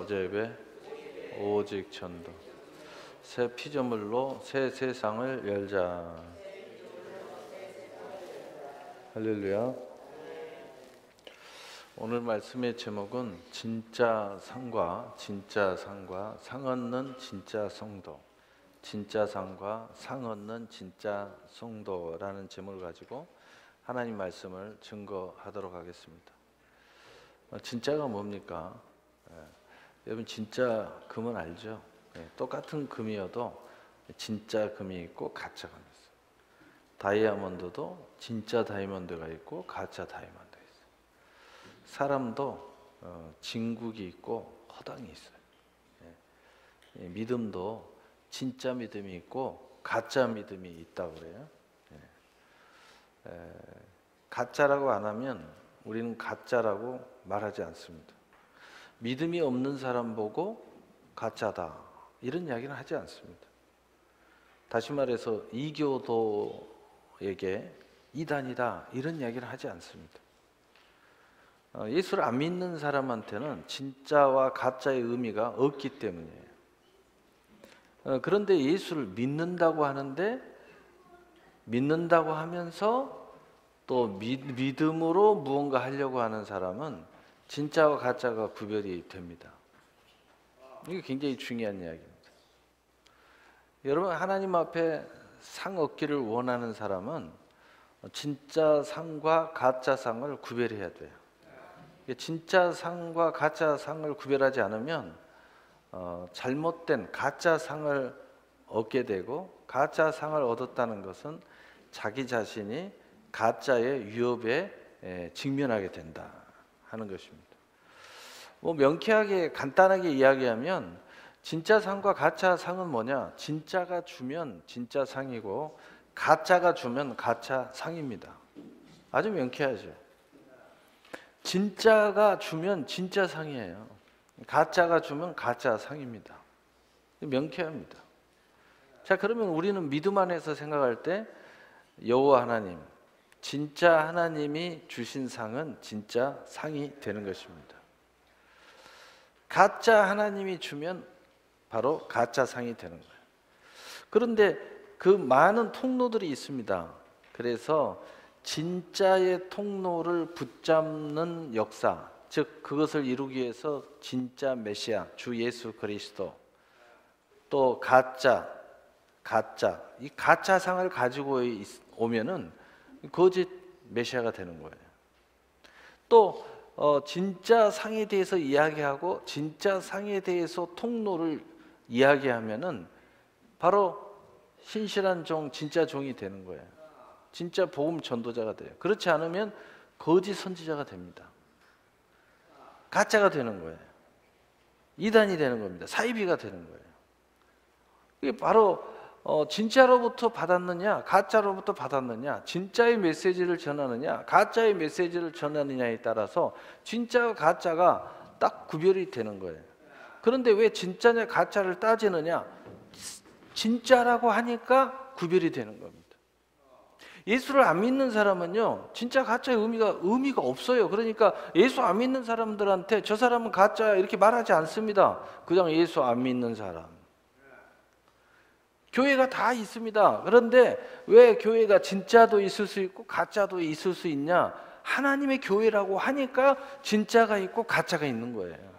어제 예배 오직 전도. 새 피조물로 새 세상을 열자. 할렐루야. 오늘 말씀의 제목은 진짜 상과 상 얻는 진짜 성도, 진짜 상과 상 얻는 진짜 성도라는 제목을 가지고 하나님 말씀을 증거하도록 하겠습니다. 진짜가 뭡니까? 여러분 진짜 금은 알죠? 똑같은 금이어도 진짜 금이 있고 가짜 금이 있어요. 다이아몬드도 진짜 다이아몬드가 있고 가짜 다이아몬드가 있어요. 사람도 진국이 있고 허당이 있어요. 믿음도 진짜 믿음이 있고 가짜 믿음이 있다고 그래요. 가짜라고 안 하면 우리는 가짜라고 말하지 않습니다. 믿음이 없는 사람 보고 가짜다 이런 이야기는 하지 않습니다. 다시 말해서 이교도에게 이단이다 이런 이야기를 하지 않습니다. 예수를 안 믿는 사람한테는 진짜와 가짜의 의미가 없기 때문이에요. 그런데 예수를 믿는다고 하는데 믿는다고 하면서 또 믿음으로 무언가 하려고 하는 사람은 진짜와 가짜가 구별이 됩니다. 이게 굉장히 중요한 이야기입니다. 여러분 하나님 앞에 상 얻기를 원하는 사람은 진짜 상과 가짜 상을 구별해야 돼요. 진짜 상과 가짜 상을 구별하지 않으면 잘못된 가짜 상을 얻게 되고 가짜 상을 얻었다는 것은 자기 자신이 가짜의 위협에 직면하게 된다 하는 것입니다. 명쾌하게 간단하게 이야기하면 진짜 상과 가짜 상은 뭐냐? 진짜가 주면 진짜 상이고 가짜가 주면 가짜 상입니다. 아주 명쾌하죠. 진짜가 주면 진짜 상이에요. 가짜가 주면 가짜 상입니다. 명쾌합니다. 자, 그러면 우리는 믿음 안에서 생각할 때 여호와 하나님, 진짜 하나님이 주신 상은 진짜 상이 되는 것입니다. 가짜 하나님이 주면 바로 가짜 상이 되는 거예요. 그런데 그 많은 통로들이 있습니다. 그래서 진짜의 통로를 붙잡는 역사, 즉 그것을 이루기 위해서 진짜 메시아 주 예수 그리스도, 또 가짜 이 가짜 상을 가지고 오면은 거짓 메시아가 되는 거예요. 또 진짜 상에 대해서 이야기하고 진짜 상에 대해서 통로를 이야기하면은 바로 신실한 종, 진짜 종이 되는 거예요. 진짜 복음 전도자가 돼요. 그렇지 않으면 거짓 선지자가 됩니다. 가짜가 되는 거예요. 이단이 되는 겁니다. 사이비가 되는 거예요. 이게 바로 진짜로부터 받았느냐 가짜로부터 받았느냐, 진짜의 메시지를 전하느냐 가짜의 메시지를 전하느냐에 따라서 진짜와 가짜가 딱 구별이 되는 거예요. 그런데 왜 진짜냐 가짜를 따지느냐? 진짜라고 하니까 구별이 되는 겁니다. 예수를 안 믿는 사람은요 진짜 가짜의 의미가 없어요. 그러니까 예수 안 믿는 사람들한테 저 사람은 가짜야 이렇게 말하지 않습니다. 그냥 예수 안 믿는 사람. 교회가 다 있습니다. 그런데 왜 교회가 진짜도 있을 수 있고 가짜도 있을 수 있냐? 하나님의 교회라고 하니까 진짜가 있고 가짜가 있는 거예요.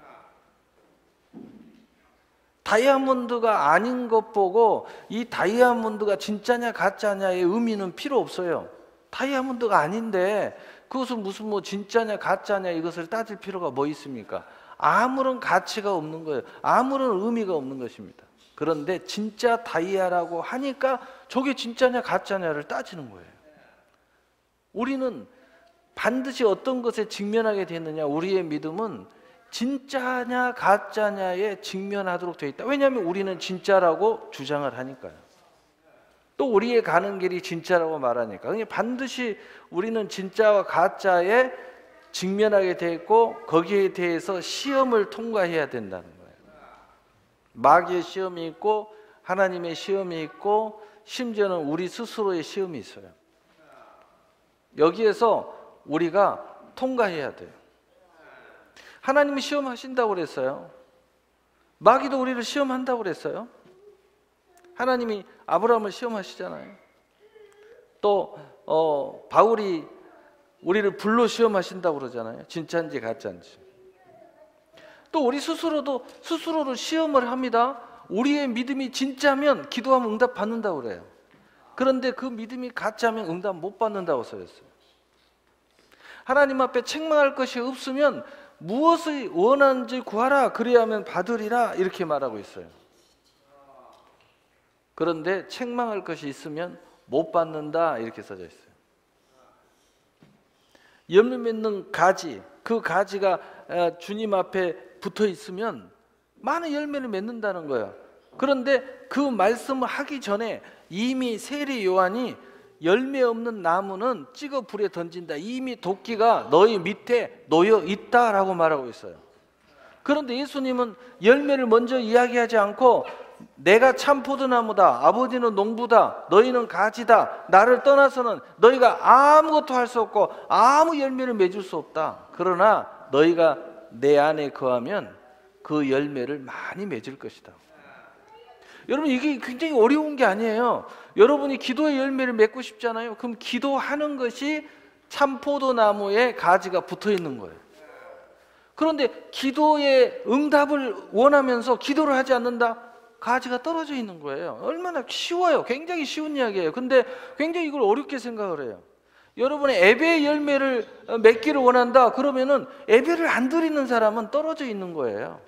다이아몬드가 아닌 것 보고 이 다이아몬드가 진짜냐 가짜냐의 의미는 필요 없어요. 다이아몬드가 아닌데 그것은 무슨 진짜냐 가짜냐 이것을 따질 필요가 뭐 있습니까? 아무런 가치가 없는 거예요. 아무런 의미가 없는 것입니다. 그런데 진짜 다이아라고 하니까 저게 진짜냐 가짜냐를 따지는 거예요. 우리는 반드시 어떤 것에 직면하게 되느냐? 우리의 믿음은 진짜냐 가짜냐에 직면하도록 되어 있다. 왜냐하면 우리는 진짜라고 주장을 하니까요. 또 우리의 가는 길이 진짜라고 말하니까. 그러니까 반드시 우리는 진짜와 가짜에 직면하게 되어 있고 거기에 대해서 시험을 통과해야 된다는 거예요. 마귀의 시험이 있고 하나님의 시험이 있고 심지어는 우리 스스로의 시험이 있어요. 여기에서 우리가 통과해야 돼요. 하나님이 시험하신다고 그랬어요. 마귀도 우리를 시험한다고 그랬어요. 하나님이 아브라함을 시험하시잖아요. 또 바울이 우리를 불로 시험하신다고 그러잖아요. 진짜인지 가짜인지. 또 우리 스스로도 스스로를 시험을 합니다. 우리의 믿음이 진짜면 기도하면 응답 받는다고 그래요. 그런데 그 믿음이 가짜면 응답 못 받는다고 써있어요. 하나님 앞에 책망할 것이 없으면 무엇을 원하는지 구하라, 그리하면 받으리라, 이렇게 말하고 있어요. 그런데 책망할 것이 있으면 못 받는다, 이렇게 써져 있어요. 열매 맺는 가지, 그 가지가 주님 앞에 붙어 있으면 많은 열매를 맺는다는 거예요. 그런데 그 말씀을 하기 전에 이미 세례 요한이 열매 없는 나무는 찍어 불에 던진다, 이미 도끼가 너희 밑에 놓여 있다라고 말하고 있어요. 그런데 예수님은 열매를 먼저 이야기하지 않고 내가 참 포도나무다, 아버지는 농부다, 너희는 가지다, 나를 떠나서는 너희가 아무것도 할 수 없고 아무 열매를 맺을 수 없다. 그러나 너희가 내 안에 거하면 그 열매를 많이 맺을 것이다. 여러분, 이게 굉장히 어려운 게 아니에요. 여러분이 기도의 열매를 맺고 싶잖아요. 그럼 기도하는 것이 참 포도나무에 가지가 붙어 있는 거예요. 그런데 기도의 응답을 원하면서 기도를 하지 않는다? 가지가 떨어져 있는 거예요. 얼마나 쉬워요. 굉장히 쉬운 이야기예요. 근데 굉장히 이걸 어렵게 생각을 해요. 여러분의 예배의 열매를 맺기를 원한다 그러면은 예배를 안 드리는 사람은 떨어져 있는 거예요.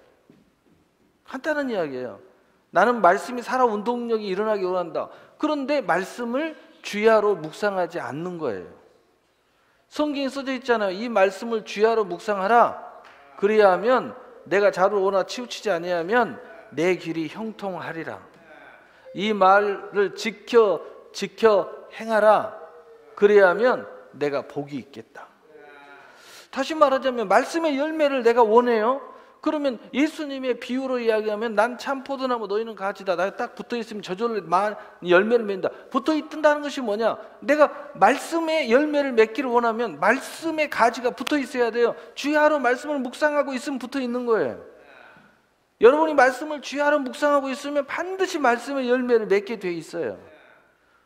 간단한 이야기예요. 나는 말씀이 살아 운동력이 일어나기 원한다. 그런데 말씀을 주야로 묵상하지 않는 거예요. 성경에 써져 있잖아요. 이 말씀을 주야로 묵상하라. 그래야 하면 내가 자를 오나 치우치지 아니하면 내 길이 형통하리라. 이 말을 지켜 행하라. 그래야 하면 내가 복이 있겠다. 다시 말하자면 말씀의 열매를 내가 원해요. 그러면 예수님의 비유로 이야기하면 난 참 포도나무, 너희는 가지다. 나 딱 붙어있으면 저절로 열매를 맺는다. 붙어있다는 것이 뭐냐? 내가 말씀의 열매를 맺기를 원하면 말씀의 가지가 붙어있어야 돼요. 주야로 말씀을 묵상하고 있으면 붙어있는 거예요. 여러분이 말씀을 주야로 묵상하고 있으면 반드시 말씀의 열매를 맺게 돼 있어요.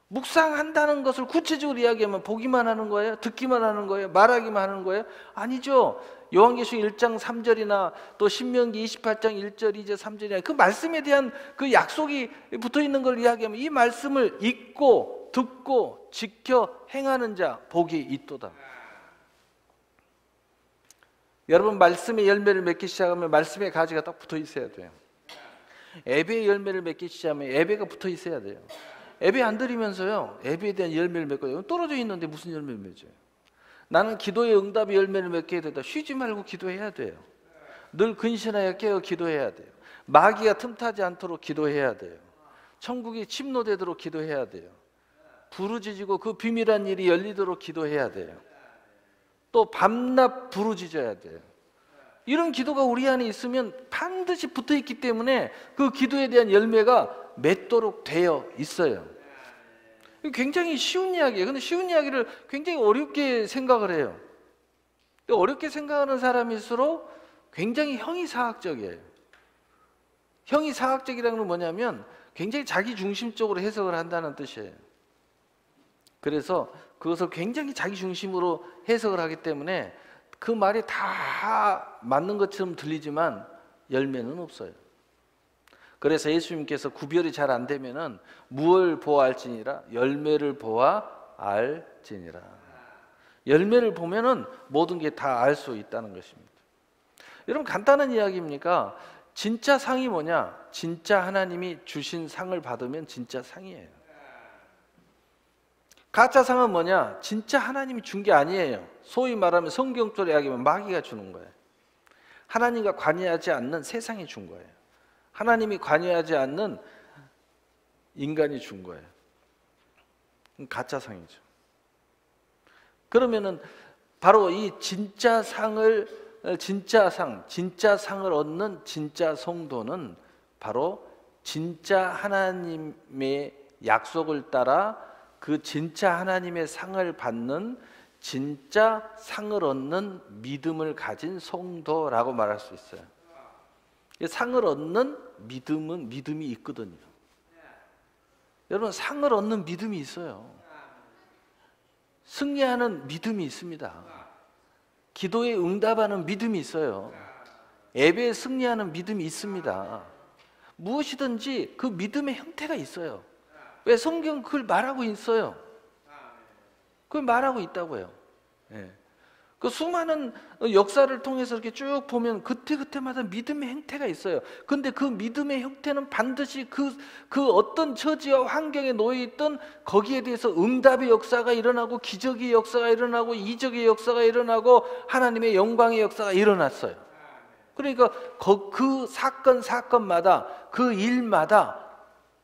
묵상한다는 것을 구체적으로 이야기하면 보기만 하는 거예요? 듣기만 하는 거예요? 말하기만 하는 거예요? 아니죠. 요한계시록 1장 3절이나 또 신명기 28장 1절 2절 3절이나 그 말씀에 대한 그 약속이 붙어있는 걸 이야기하면 이 말씀을 읽고 듣고 지켜 행하는 자 복이 있도다. 여러분, 말씀의 열매를 맺기 시작하면 말씀의 가지가 딱 붙어 있어야 돼요. 예배의 열매를 맺기 시작하면 예배가 붙어 있어야 돼요. 예배 안 드리면서요, 예배에 대한 열매를 맺고 떨어져 있는데 무슨 열매를 맺어요? 나는 기도의 응답의 열매를 맺게 되다. 쉬지 말고 기도해야 돼요. 늘 근신하여 깨어 기도해야 돼요. 마귀가 틈타지 않도록 기도해야 돼요. 천국이 침노되도록 기도해야 돼요. 부르짖고 그 비밀한 일이 열리도록 기도해야 돼요. 또 밤낮 부르짖어야 돼요. 이런 기도가 우리 안에 있으면 반드시 붙어있기 때문에 그 기도에 대한 열매가 맺도록 되어 있어요. 굉장히 쉬운 이야기예요. 근데 쉬운 이야기를 굉장히 어렵게 생각을 해요. 어렵게 생각하는 사람일수록 굉장히 형이사학적이에요. 형이사학적이라는 건 뭐냐면 굉장히 자기중심적으로 해석을 한다는 뜻이에요. 그래서 그것을 굉장히 자기중심으로 해석을 하기 때문에 그 말이 다 맞는 것처럼 들리지만 열매는 없어요. 그래서 예수님께서 구별이 잘 안 되면은 무엇을 보아할지니라, 열매를 보아 알지니라. 열매를 보면은 모든 게 다 알 수 있다는 것입니다. 여러분, 간단한 이야기입니까? 진짜 상이 뭐냐? 진짜 하나님이 주신 상을 받으면 진짜 상이에요. 가짜 상은 뭐냐? 진짜 하나님이 준 게 아니에요. 소위 말하면 성경적으로 이야기하면 마귀가 주는 거예요. 하나님과 관여하지 않는 세상이 준 거예요. 하나님이 관여하지 않는 인간이 준 거예요. 가짜 상이죠. 그러면은 바로 이 진짜 상을 얻는 진짜 성도는 바로 진짜 하나님의 약속을 따라 그 진짜 하나님의 상을 받는 진짜 상을 얻는 믿음을 가진 성도라고 말할 수 있어요. 상을 얻는 믿음은 믿음이 있거든요. 여러분, 상을 얻는 믿음이 있어요. 승리하는 믿음이 있습니다. 기도에 응답하는 믿음이 있어요. 예배에 승리하는 믿음이 있습니다. 무엇이든지 그 믿음의 형태가 있어요. 왜? 성경 그걸 말하고 있어요. 그걸 말하고 있다고요. 예. 그 수많은 역사를 통해서 이렇게 쭉 보면 그때그때마다 믿음의 형태가 있어요. 근데 그 믿음의 형태는 반드시 그 어떤 처지와 환경에 놓여있던 거기에 대해서 응답의 역사가 일어나고, 기적의 역사가 일어나고, 이적의 역사가 일어나고, 하나님의 영광의 역사가 일어났어요. 그러니까 그 사건마다, 그 일마다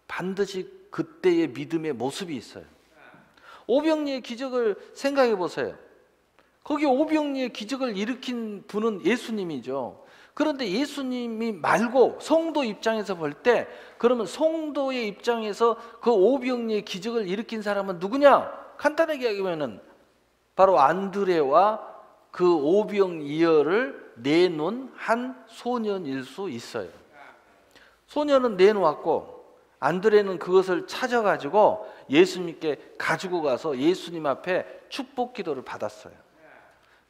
반드시 그때의 믿음의 모습이 있어요. 오병이의 기적을 생각해 보세요. 거기 오병이의 기적을 일으킨 분은 예수님이죠. 그런데 예수님이 말고 성도 입장에서 볼 때, 그러면 성도의 입장에서 그 오병이의 기적을 일으킨 사람은 누구냐? 간단하게 얘기하면은 바로 안드레와 그 오병이어를 내놓은 한 소년일 수 있어요. 소년은 내놓았고, 안드레는 그것을 찾아가지고 예수님께 가지고 가서 예수님 앞에 축복 기도를 받았어요.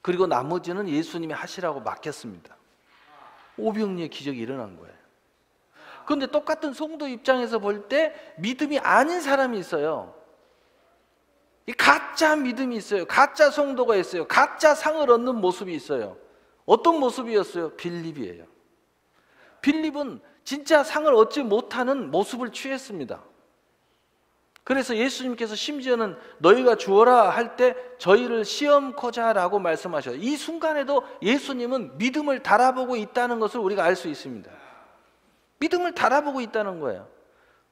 그리고 나머지는 예수님이 하시라고 맡겼습니다. 오병이의 기적이 일어난 거예요. 그런데 똑같은 성도 입장에서 볼 때 믿음이 아닌 사람이 있어요. 이 가짜 믿음이 있어요. 가짜 성도가 있어요. 가짜 상을 얻는 모습이 있어요. 어떤 모습이었어요? 빌립이에요. 빌립은 진짜 상을 얻지 못하는 모습을 취했습니다. 그래서 예수님께서 심지어는 너희가 주어라 할 때 저희를 시험코자 라고 말씀하셔요. 이 순간에도 예수님은 믿음을 달아보고 있다는 것을 우리가 알 수 있습니다. 믿음을 달아보고 있다는 거예요.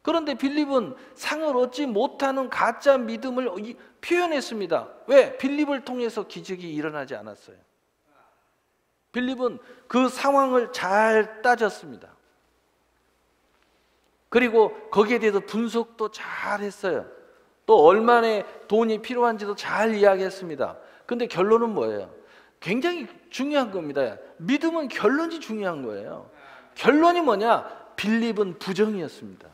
그런데 빌립은 상을 얻지 못하는 가짜 믿음을 표현했습니다. 왜? 빌립을 통해서 기적이 일어나지 않았어요. 빌립은 그 상황을 잘 따졌습니다. 그리고 거기에 대해서 분석도 잘 했어요. 또 얼마나 돈이 필요한지도 잘 이야기했습니다. 근데 결론은 뭐예요? 굉장히 중요한 겁니다. 믿음은 결론이 중요한 거예요. 결론이 뭐냐? 빌립은 부정이었습니다.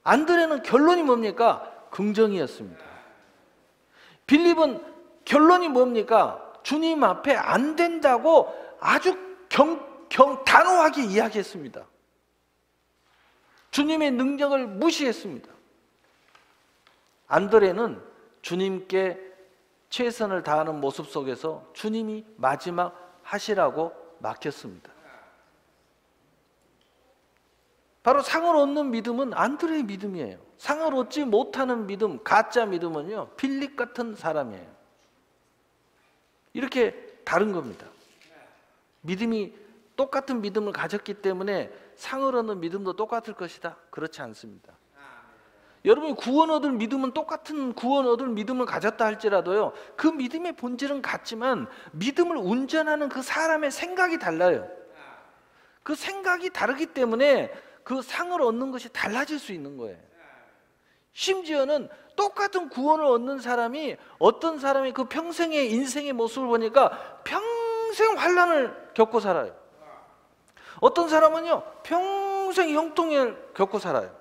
안드레는 결론이 뭡니까? 긍정이었습니다. 빌립은 결론이 뭡니까? 주님 앞에 안 된다고 아주 단호하게 이야기했습니다. 주님의 능력을 무시했습니다. 안드레는 주님께 최선을 다하는 모습 속에서 주님이 마지막 하시라고 맡겼습니다. 바로 상을 얻는 믿음은 안드레의 믿음이에요. 상을 얻지 못하는 믿음, 가짜 믿음은요, 빌립 같은 사람이에요. 이렇게 다른 겁니다. 믿음이 똑같은 믿음을 가졌기 때문에 상을 얻는 믿음도 똑같을 것이다. 그렇지 않습니다. 여러분이 구원 얻을 믿음은 똑같은 구원 얻을 믿음을 가졌다 할지라도요, 그 믿음의 본질은 같지만 믿음을 운전하는 그 사람의 생각이 달라요. 그 생각이 다르기 때문에 그 상을 얻는 것이 달라질 수 있는 거예요. 심지어는 똑같은 구원을 얻는 사람이, 어떤 사람이 그 평생의 인생의 모습을 보니까 평생 환난을 겪고 살아요. 어떤 사람은요, 평생 형통을 겪고 살아요.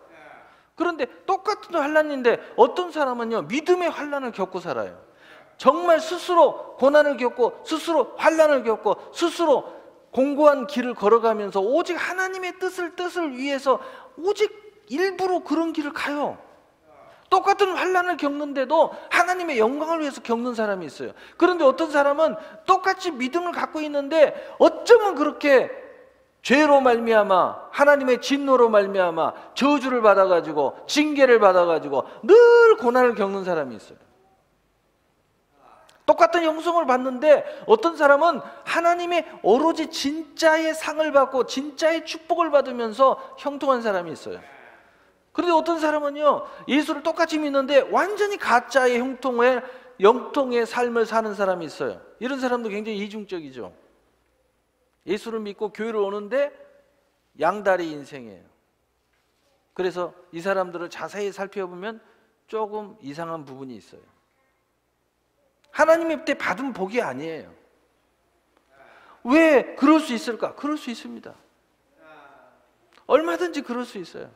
그런데 똑같은 환난인데 어떤 사람은요, 믿음의 환난을 겪고 살아요. 정말 스스로 고난을 겪고, 스스로 환난을 겪고, 스스로 공고한 길을 걸어가면서 오직 하나님의 뜻을 위해서 오직 일부러 그런 길을 가요. 똑같은 환난을 겪는데도 하나님의 영광을 위해서 겪는 사람이 있어요. 그런데 어떤 사람은 똑같이 믿음을 갖고 있는데 어쩌면 그렇게 죄로 말미암아, 하나님의 진노로 말미암아 저주를 받아가지고, 징계를 받아가지고 늘 고난을 겪는 사람이 있어요. 똑같은 형성을 받는데 어떤 사람은 하나님의 오로지 진짜의 상을 받고 진짜의 축복을 받으면서 형통한 사람이 있어요. 그런데 어떤 사람은요, 예수를 똑같이 믿는데 완전히 가짜의 영통의 삶을 사는 사람이 있어요. 이런 사람도 굉장히 이중적이죠. 예수를 믿고 교회를 오는데 양다리 인생이에요. 그래서 이 사람들을 자세히 살펴보면 조금 이상한 부분이 있어요. 하나님의 때 받은 복이 아니에요. 왜 그럴 수 있을까? 그럴 수 있습니다. 얼마든지 그럴 수 있어요.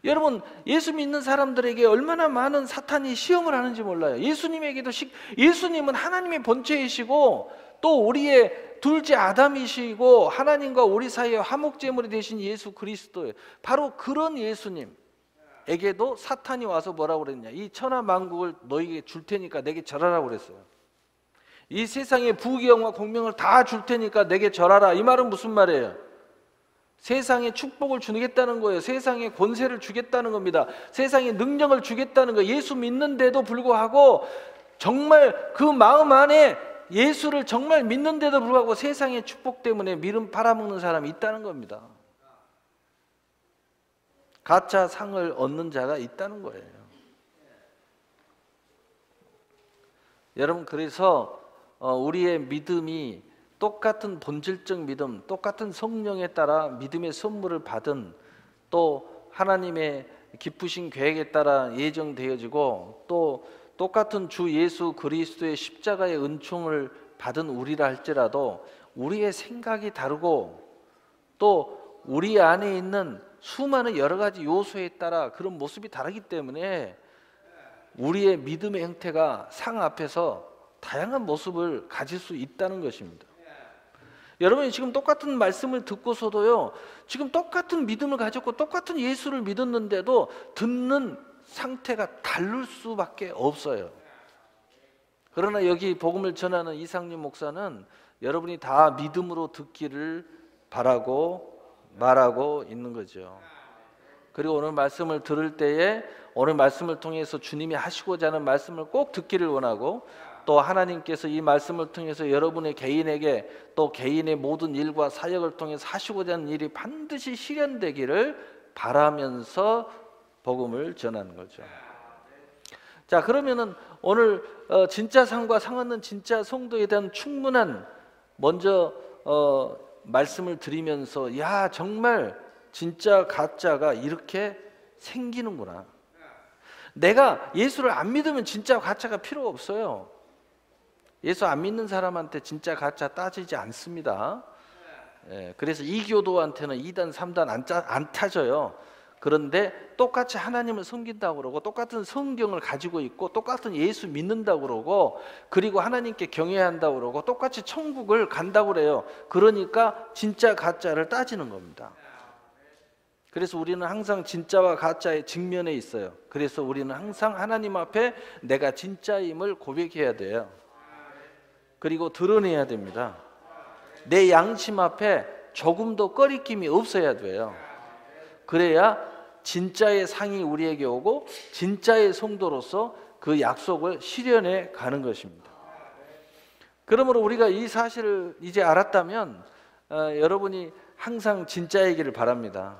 여러분, 예수 믿는 사람들에게 얼마나 많은 사탄이 시험을 하는지 몰라요. 예수님은 하나님의 본체이시고 또 우리의 둘째 아담이시고 하나님과 우리 사이의 화목제물이 되신 예수 그리스도예요. 바로 그런 예수님에게도 사탄이 와서 뭐라고 그랬냐? 이 천하 만국을 너에게 줄 테니까 내게 절하라고 그랬어요. 이 세상의 부귀영화 공명을 다 줄 테니까 내게 절하라. 이 말은 무슨 말이에요? 세상에 축복을 주겠다는 거예요. 세상에 권세를 주겠다는 겁니다. 세상에 능력을 주겠다는 거예요. 예수 믿는데도 불구하고 정말 그 마음 안에 예수를 정말 믿는데도 불구하고 세상의 축복 때문에 미름 팔아먹는 사람이 있다는 겁니다. 가짜 상을 얻는 자가 있다는 거예요. 여러분, 그래서 우리의 믿음이 똑같은 본질적 믿음, 똑같은 성령에 따라 믿음의 선물을 받은 또 하나님의 기쁘신 계획에 따라 예정되어지고 또 똑같은 주 예수 그리스도의 십자가의 은총을 받은 우리라 할지라도 우리의 생각이 다르고 또 우리 안에 있는 수많은 여러 가지 요소에 따라 그런 모습이 다르기 때문에 우리의 믿음의 형태가 상 앞에서 다양한 모습을 가질 수 있다는 것입니다. 여러분이 지금 똑같은 말씀을 듣고서도요, 지금 똑같은 믿음을 가졌고 똑같은 예수를 믿었는데도 듣는 상태가 다를 수밖에 없어요. 그러나 여기 복음을 전하는 이상윤 목사는 여러분이 다 믿음으로 듣기를 바라고 말하고 있는 거죠. 그리고 오늘 말씀을 들을 때에 오늘 말씀을 통해서 주님이 하시고자 하는 말씀을 꼭 듣기를 원하고 또 하나님께서 이 말씀을 통해서 여러분의 개인에게 또 개인의 모든 일과 사역을 통해서 하시고자 하는 일이 반드시 실현되기를 바라면서 복음을 전하는 거죠. 자, 그러면은 오늘 진짜 상과 상 얻는 진짜 성도에 대한 충분한 먼저 말씀을 드리면서 야, 정말 진짜 가짜가 이렇게 생기는구나. 내가 예수를 안 믿으면 진짜 가짜가 필요 없어요. 예수 안 믿는 사람한테 진짜 가짜 따지지 않습니다. 그래서 이교도한테는 2단 3단 안 타져요. 그런데 똑같이 하나님을 섬긴다고 그러고 똑같은 성경을 가지고 있고 똑같은 예수 믿는다고 그러고 그리고 하나님께 경외한다고 그러고 똑같이 천국을 간다고 그래요. 그러니까 진짜 가짜를 따지는 겁니다. 그래서 우리는 항상 진짜와 가짜의 직면에 있어요. 그래서 우리는 항상 하나님 앞에 내가 진짜임을 고백해야 돼요. 그리고 드러내야 됩니다. 내 양심 앞에 조금도 꺼리낌이 없어야 돼요. 그래야 진짜의 상이 우리에게 오고 진짜의 성도로서 그 약속을 실현해 가는 것입니다. 그러므로 우리가 이 사실을 이제 알았다면 여러분이 항상 진짜이기를 바랍니다.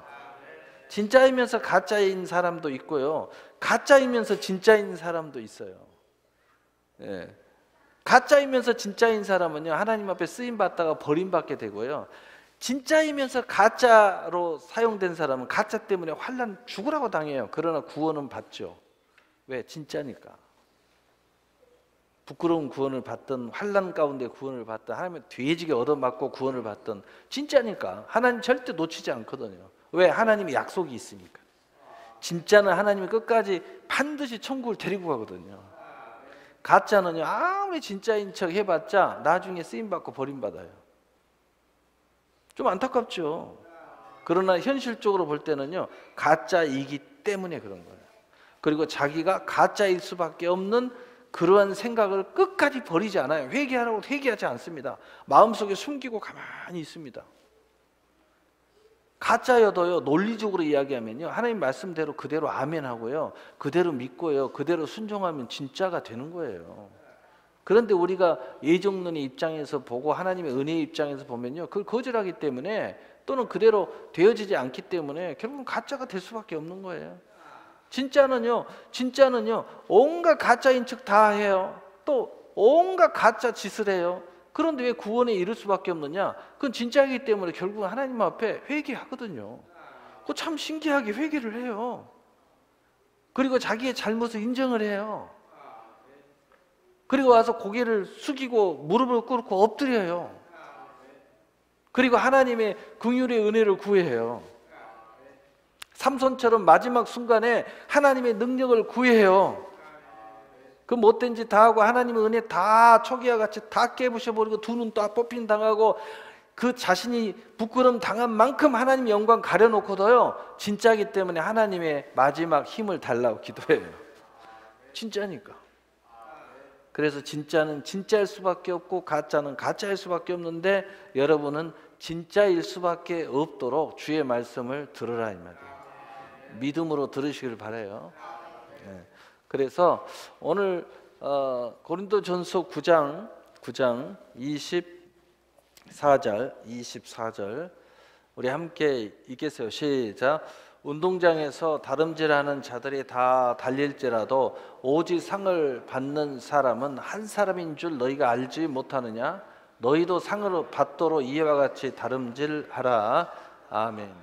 진짜이면서 가짜인 사람도 있고요. 가짜이면서 진짜인 사람도 있어요. 가짜이면서 진짜인 사람은요, 하나님 앞에 쓰임받다가 버림받게 되고요. 진짜이면서 가짜로 사용된 사람은 가짜 때문에 환난 죽으라고 당해요. 그러나 구원은 받죠. 왜? 진짜니까. 부끄러운 구원을 받든 환난 가운데 구원을 받든 하나님의 돼지게 얻어맞고 구원을 받든 진짜니까 하나님 절대 놓치지 않거든요. 왜? 하나님의 약속이 있으니까. 진짜는 하나님이 끝까지 반드시 천국을 데리고 가거든요. 가짜는요, 아무리 진짜인 척 해봤자 나중에 쓰임받고 버림받아요. 좀 안타깝죠. 그러나 현실적으로 볼 때는요, 가짜이기 때문에 그런 거예요. 그리고 자기가 가짜일 수밖에 없는 그러한 생각을 끝까지 버리지 않아요. 회개하라고 회개하지 않습니다. 마음속에 숨기고 가만히 있습니다. 가짜여도요, 논리적으로 이야기하면요, 하나님 말씀대로 그대로 아멘 하고요, 그대로 믿고요, 그대로 순종하면 진짜가 되는 거예요. 그런데 우리가 예정론의 입장에서 보고 하나님의 은혜의 입장에서 보면요, 그걸 거절하기 때문에 또는 그대로 되어지지 않기 때문에 결국은 가짜가 될 수밖에 없는 거예요. 진짜는요 온갖 가짜인 척 다 해요. 또 온갖 가짜 짓을 해요. 그런데 왜 구원에 이를 수밖에 없느냐? 그건 진짜이기 때문에 결국은 하나님 앞에 회개하거든요. 그거 참 신기하게 회개를 해요. 그리고 자기의 잘못을 인정을 해요. 그리고 와서 고개를 숙이고 무릎을 꿇고 엎드려요. 그리고 하나님의 긍휼의 은혜를 구해요. 삼손처럼 마지막 순간에 하나님의 능력을 구해요. 그 못된 짓 다 하고 하나님의 은혜 다 초기와 같이 다 깨부셔버리고 두 눈 다 뽑힌 당하고 그 자신이 부끄러움 당한 만큼 하나님 영광 가려놓고도요 진짜이기 때문에 하나님의 마지막 힘을 달라고 기도해요. 진짜니까. 그래서 진짜는 진짜일 수밖에 없고 가짜는 가짜일 수밖에 없는데 여러분은 진짜일 수밖에 없도록 주의 말씀을 들으라 이 말이에요. 믿음으로 들으시길 바라요. 그래서 오늘 고린도전서 9장 24절 우리 함께 읽겠어요. 시작. 운동장에서 다름질하는 자들이 다 달릴지라도 오직 상을 받는 사람은 한 사람인 줄 너희가 알지 못하느냐? 너희도 상을 받도록 이와 같이 다름질하라. 아멘.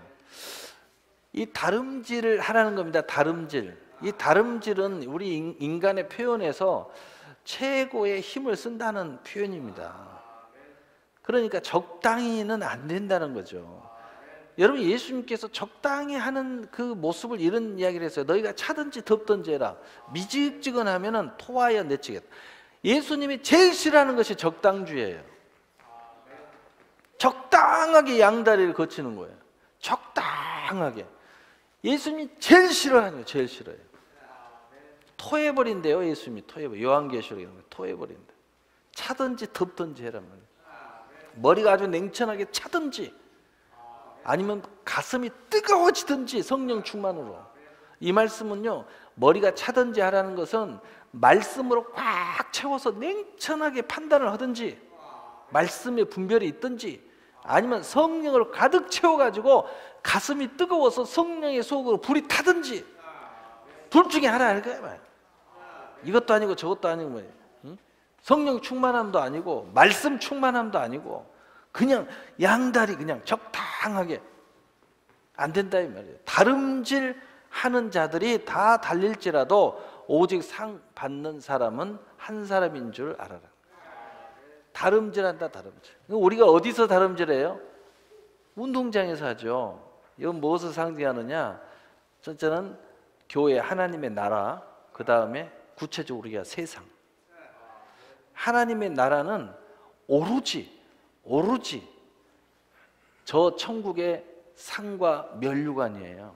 이 다름질을 하라는 겁니다. 다름질. 이 다름질은 우리 인간의 표현에서 최고의 힘을 쓴다는 표현입니다. 그러니까 적당히는 안 된다는 거죠. 여러분, 예수님께서 적당히 하는 그 모습을 이런 이야기를 했어요. 너희가 차든지 덥든지 해라. 미지근하면 토하여 내치겠다. 예수님이 제일 싫어하는 것이 적당주의예요. 적당하게 양다리를 거치는 거예요. 적당하게. 예수님이 제일 싫어하는 거예요. 제일 싫어해요. 토해버린대요. 예수님이 토해버려. 요한계시록에 토해버린대. 차든지 덥든지 해라 말이에요. 머리가 아주 냉철하게 차든지 아니면 가슴이 뜨거워지든지 성령 충만으로. 이 말씀은요, 머리가 차든지 하라는 것은 말씀으로 꽉 채워서 냉철하게 판단을 하든지 말씀의 분별이 있든지 아니면 성령을 가득 채워가지고 가슴이 뜨거워서 성령의 속으로 불이 타든지 둘 중에 하나 할 거예요. 이것도 아니고 저것도 아니고 뭐예요. 성령 충만함도 아니고 말씀 충만함도 아니고 그냥 양다리 그냥 적당하게 안 된다 이 말이에요. 다름질 하는 자들이 다 달릴지라도 오직 상 받는 사람은 한 사람인 줄 알아라. 다름질한다. 다름질. 우리가 어디서 다름질해요? 운동장에서 하죠. 이건 무엇을 상징하느냐? 첫째는 교회 하나님의 나라, 그 다음에 구체적으로 우리가 세상. 하나님의 나라는 오로지 저 천국의 상과 면류관이에요.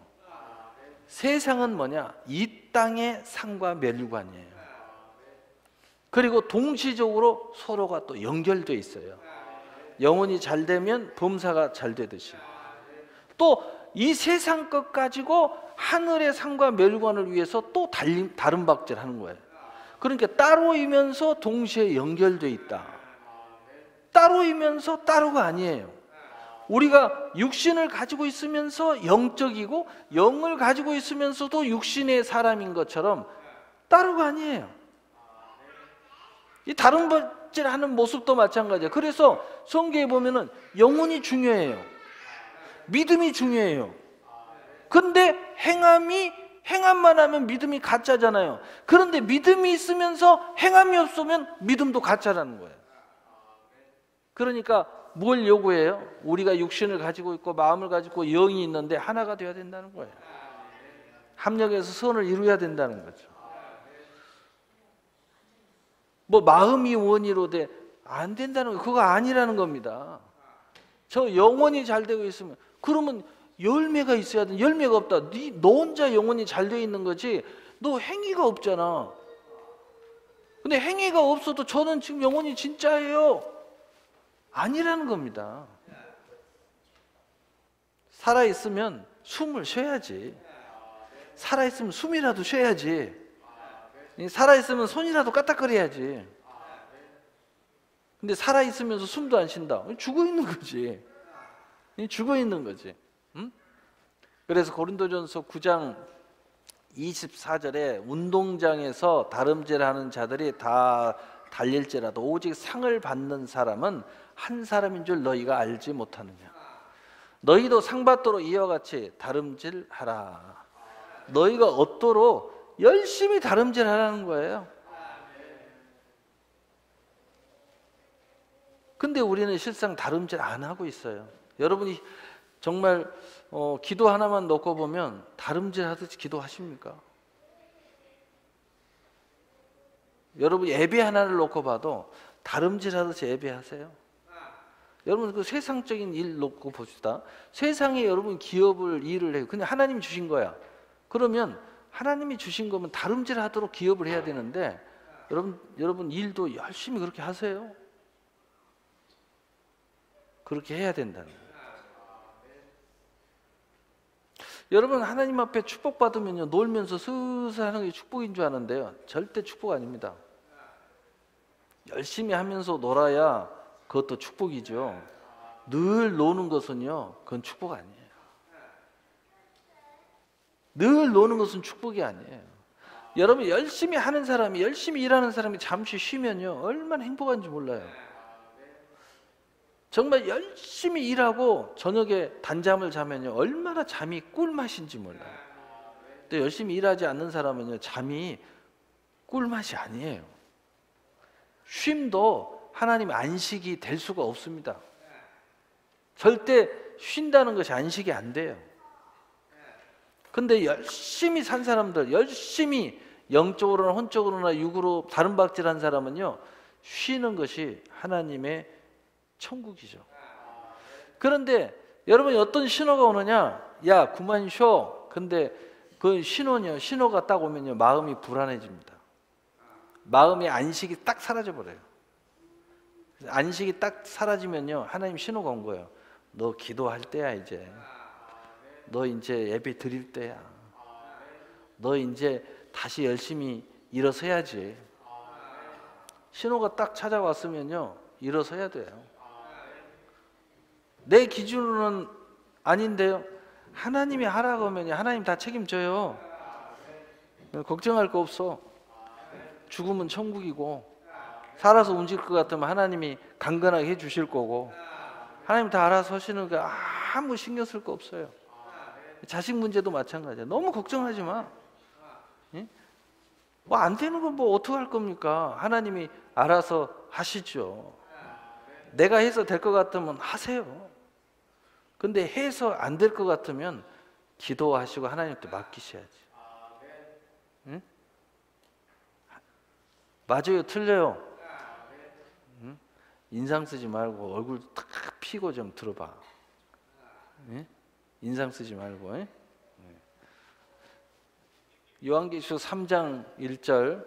세상은 뭐냐? 이 땅의 상과 면류관이에요. 그리고 동시적으로 서로가 또 연결되어 있어요. 영혼이 잘 되면 범사가 잘 되듯이. 또 이 세상 것 가지고 하늘의 상과 면류관을 위해서 또 다른 박질하는 거예요. 그러니까 따로이면서 동시에 연결되어 있다. 따로이면서 따로가 아니에요. 우리가 육신을 가지고 있으면서 영적이고 영을 가지고 있으면서도 육신의 사람인 것처럼 따로가 아니에요. 이 다른 박질하는 모습도 마찬가지예요. 그래서 성경에 보면은 영혼이 중요해요. 믿음이 중요해요. 근데 행함만 하면 믿음이 가짜잖아요. 그런데 믿음이 있으면서 행함이 없으면 믿음도 가짜라는 거예요. 그러니까 뭘 요구해요? 우리가 육신을 가지고 있고 마음을 가지고 있고 영이 있는데 하나가 되어야 된다는 거예요. 합력해서 선을 이루어야 된다는 거죠. 뭐 마음이 원이로 돼 안 된다는 거, 그거 아니라는 겁니다. 저 영혼이 잘 되고 있으면 그러면 열매가 있어야 돼. 열매가 없다. 너 혼자 영혼이 잘 되어 있는 거지 너 행위가 없잖아. 근데 행위가 없어도 저는 지금 영혼이 진짜예요. 아니라는 겁니다. 살아있으면 숨을 쉬어야지. 살아있으면 숨이라도 쉬어야지. 살아있으면 손이라도 까딱거려야지. 근데 살아있으면서 숨도 안 쉰다. 죽어 있는 거지. 죽어 있는 거지. 응? 그래서 고린도전서 9장 24절에 운동장에서 다름질하는 자들이 다 달릴지라도 오직 상을 받는 사람은 한 사람인 줄 너희가 알지 못하느냐. 너희도 상 받도록 이와 같이 다름질하라. 너희가 얻도록 열심히 다름질 하라는 거예요. 근데 우리는 실상 다름질 안 하고 있어요. 여러분이 정말 기도 하나만 놓고 보면 다름질 하듯이 기도하십니까? 여러분 예배 하나를 놓고 봐도 다름질 하듯이 예배하세요? 여러분 그 세상적인 일 놓고 봅시다. 세상에 여러분 기업을 일을 해요. 그냥 하나님이 주신 거야. 그러면 하나님이 주신 거면 다름질 하도록 기업을 해야 되는데 여러분 일도 열심히 그렇게 하세요. 그렇게 해야 된다는 거예요. 여러분 하나님 앞에 축복받으면요 놀면서 스스로 하는 게 축복인 줄 아는데요, 절대 축복 아닙니다. 열심히 하면서 놀아야 그것도 축복이죠. 늘 노는 것은요 그건 축복 아니에요. 늘 노는 것은 축복이 아니에요. 여러분 열심히 하는 사람이, 열심히 일하는 사람이 잠시 쉬면요 얼마나 행복한지 몰라요. 정말 열심히 일하고 저녁에 단잠을 자면요 얼마나 잠이 꿀맛인지 몰라요. 근데 열심히 일하지 않는 사람은요 잠이 꿀맛이 아니에요. 쉼도 하나님 안식이 될 수가 없습니다. 절대 쉰다는 것이 안식이 안 돼요. 근데 열심히 산 사람들, 열심히 영적으로나 혼적으로나 육으로 다름박질한 사람은요 쉬는 것이 하나님의 천국이죠. 그런데 여러분이 어떤 신호가 오느냐? 야 그만 쉬어. 근데 그 신호가 딱 오면요 마음이 불안해집니다. 마음의 안식이 딱 사라져버려요. 안식이 딱 사라지면요 하나님 신호가 온 거예요. 너 기도할 때야 이제. 너 이제 예배 드릴 때야. 너 이제 다시 열심히 일어서야지. 신호가 딱 찾아왔으면요 일어서야 돼요. 내 기준으로는 아닌데요 하나님이 하라고 하면 하나님 다 책임져요. 걱정할 거 없어. 죽으면 천국이고 살아서 움직일 것 같으면 하나님이 강건하게 해주실 거고 하나님 다 알아서 하시는 거 아무 신경 쓸 거 없어요. 자식 문제도 마찬가지야. 너무 걱정하지 마. 뭐 안 되는 건 뭐 어떻게 할 겁니까? 하나님이 알아서 하시죠. 내가 해서 될 것 같으면 하세요. 근데 해서 안 될 것 같으면 기도하시고 하나님께 맡기셔야지. 응? 맞아요, 틀려요. 응? 인상 쓰지 말고 얼굴 탁 피고 좀 들어봐. 응? 인상 쓰지 말고. 응? 요한계시록 3장 1절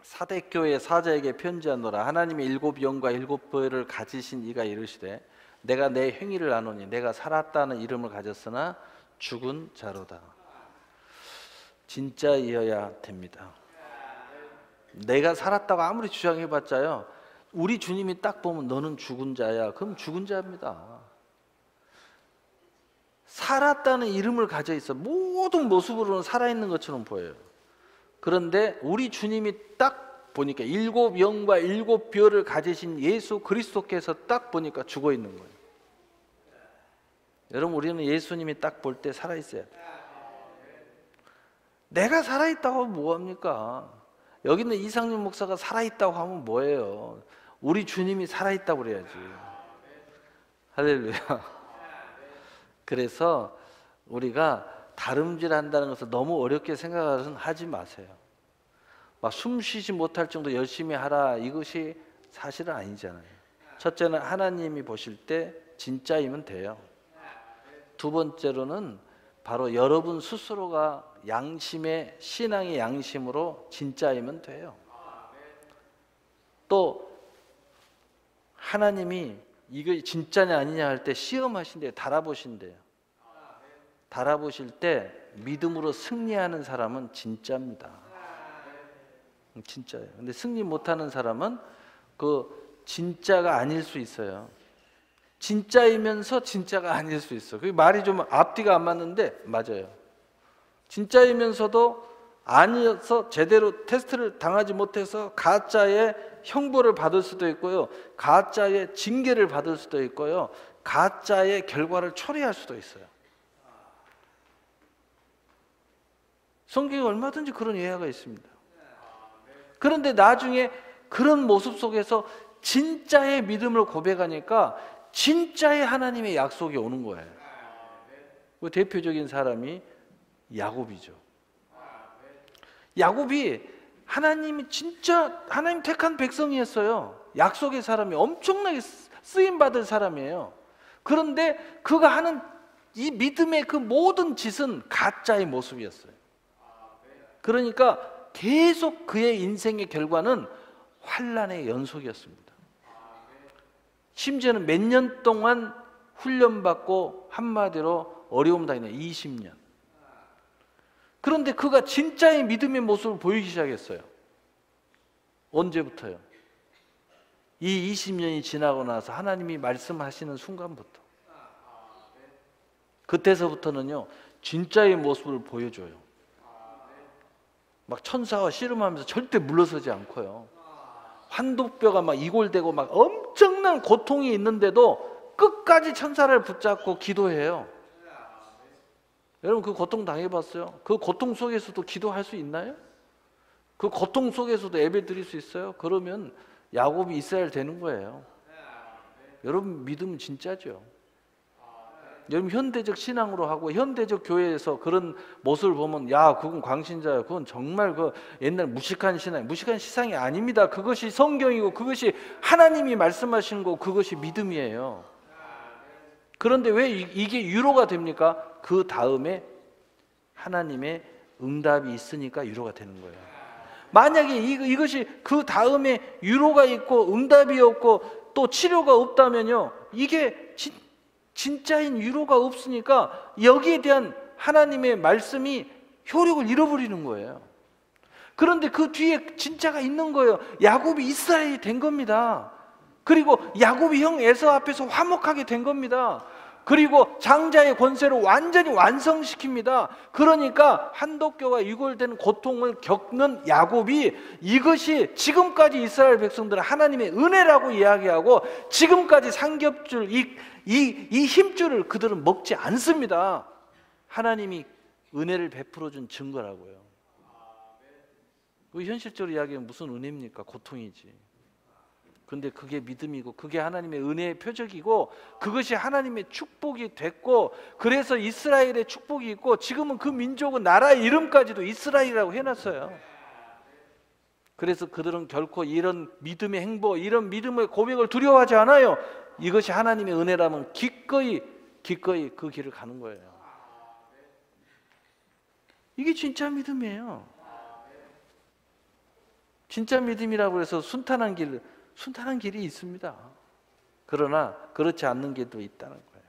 사대교회 사자에게 편지하노라. 하나님의 일곱 영과 일곱 보혈을 가지신 이가 이르시되 내가 내 행위를 아노니 내가 살았다는 이름을 가졌으나 죽은 자로다. 진짜이어야 됩니다. 내가 살았다고 아무리 주장해봤자요 우리 주님이 딱 보면 너는 죽은 자야. 그럼 죽은 자입니다. 살았다는 이름을 가져 있어. 모든 모습으로는 살아있는 것처럼 보여요. 그런데 우리 주님이 딱 보니까 일곱 영과 일곱 별을 가지신 예수 그리스도께서 딱 보니까 죽어 있는 거예요. 여러분 우리는 예수님이 딱 볼 때 살아있어야 돼요. 내가 살아있다고 하면 뭐합니까? 여기 있는 이상윤 목사가 살아있다고 하면 뭐예요? 우리 주님이 살아있다고 그래야지. 할렐루야. 그래서 우리가 다름질한다는 것을 너무 어렵게 생각하지 마세요. 막 숨 쉬지 못할 정도 열심히 하라 이것이 사실은 아니잖아요. 첫째는 하나님이 보실 때 진짜이면 돼요. 두 번째로는 바로 여러분 스스로가 양심의 신앙의 양심으로 진짜이면 돼요. 또 하나님이 이거 진짜냐 아니냐 할 때 시험하신대요. 달아보신대요. 달아보실 때 믿음으로 승리하는 사람은 진짜입니다. 진짜예요. 근데 승리 못하는 사람은 그 진짜가 아닐 수 있어요. 진짜이면서 진짜가 아닐 수 있어. 그 말이 좀 앞뒤가 안 맞는데 맞아요. 진짜이면서도 아니어서 제대로 테스트를 당하지 못해서 가짜의 형벌을 받을 수도 있고요. 가짜의 징계를 받을 수도 있고요. 가짜의 결과를 초래할 수도 있어요. 성경에 얼마든지 그런 예화가 있습니다. 그런데 나중에 그런 모습 속에서 진짜의 믿음을 고백하니까 진짜의 하나님의 약속이 오는 거예요. 그 대표적인 사람이 야곱이죠. 야곱이 하나님이 진짜 하나님 택한 백성이었어요. 약속의 사람이 엄청나게 쓰임받을 사람이에요. 그런데 그가 하는 이 믿음의 그 모든 짓은 가짜의 모습이었어요. 그러니까 계속 그의 인생의 결과는 환난의 연속이었습니다. 심지어는 몇 년 동안 훈련받고 한마디로 어려움 당했네. 20년. 그런데 그가 진짜의 믿음의 모습을 보이기 시작했어요. 언제부터요? 이 20년이 지나고 나서 하나님이 말씀하시는 순간부터. 그때서부터는요, 진짜의 모습을 보여줘요. 막 천사와 씨름하면서 절대 물러서지 않고요. 환도뼈가 막 이골되고 막 엄청난 고통이 있는데도 끝까지 천사를 붙잡고 기도해요. 여러분 그 고통 당해봤어요? 그 고통 속에서도 기도할 수 있나요? 그 고통 속에서도 예배 드릴 수 있어요? 그러면 야곱이 이스라엘 되는 거예요. 여러분 믿음은 진짜죠. 여러분 현대적 신앙으로 하고 현대적 교회에서 그런 모습을 보면 야 그건 광신자야, 그건 정말 그 옛날 무식한 신앙, 무식한 시상이 아닙니다. 그것이 성경이고 그것이 하나님이 말씀하시는 거고 그것이 믿음이에요. 그런데 왜 이게 유로가 됩니까? 그 다음에 하나님의 응답이 있으니까 유로가 되는 거예요. 만약에 이것이 그 다음에 유로가 있고 응답이 없고 또 치료가 없다면요, 이게 진짜인 유로가 없으니까 여기에 대한 하나님의 말씀이 효력을 잃어버리는 거예요. 그런데 그 뒤에 진짜가 있는 거예요. 야곱이 이스라엘이 된 겁니다. 그리고 야곱이 형 에서 앞에서 화목하게 된 겁니다. 그리고 장자의 권세로 완전히 완성시킵니다. 그러니까 한독교가 유골되는 고통을 겪는 야곱이 이것이 지금까지 이스라엘 백성들은 하나님의 은혜라고 이야기하고 지금까지 삼겹줄 이 힘줄을 그들은 먹지 않습니다. 하나님이 은혜를 베풀어 준 증거라고요. 현실적으로 이야기하면 무슨 은혜입니까? 고통이지. 근데 그게 믿음이고 그게 하나님의 은혜의 표적이고 그것이 하나님의 축복이 됐고 그래서 이스라엘의 축복이 있고 지금은 그 민족은 나라의 이름까지도 이스라엘이라고 해놨어요. 그래서 그들은 결코 이런 믿음의 행보, 이런 믿음의 고백을 두려워하지 않아요. 이것이 하나님의 은혜라면 기꺼이 그 길을 가는 거예요. 이게 진짜 믿음이에요. 진짜 믿음이라고 해서 순탄한 길이 있습니다. 그러나 그렇지 않는 길도 있다는 거예요.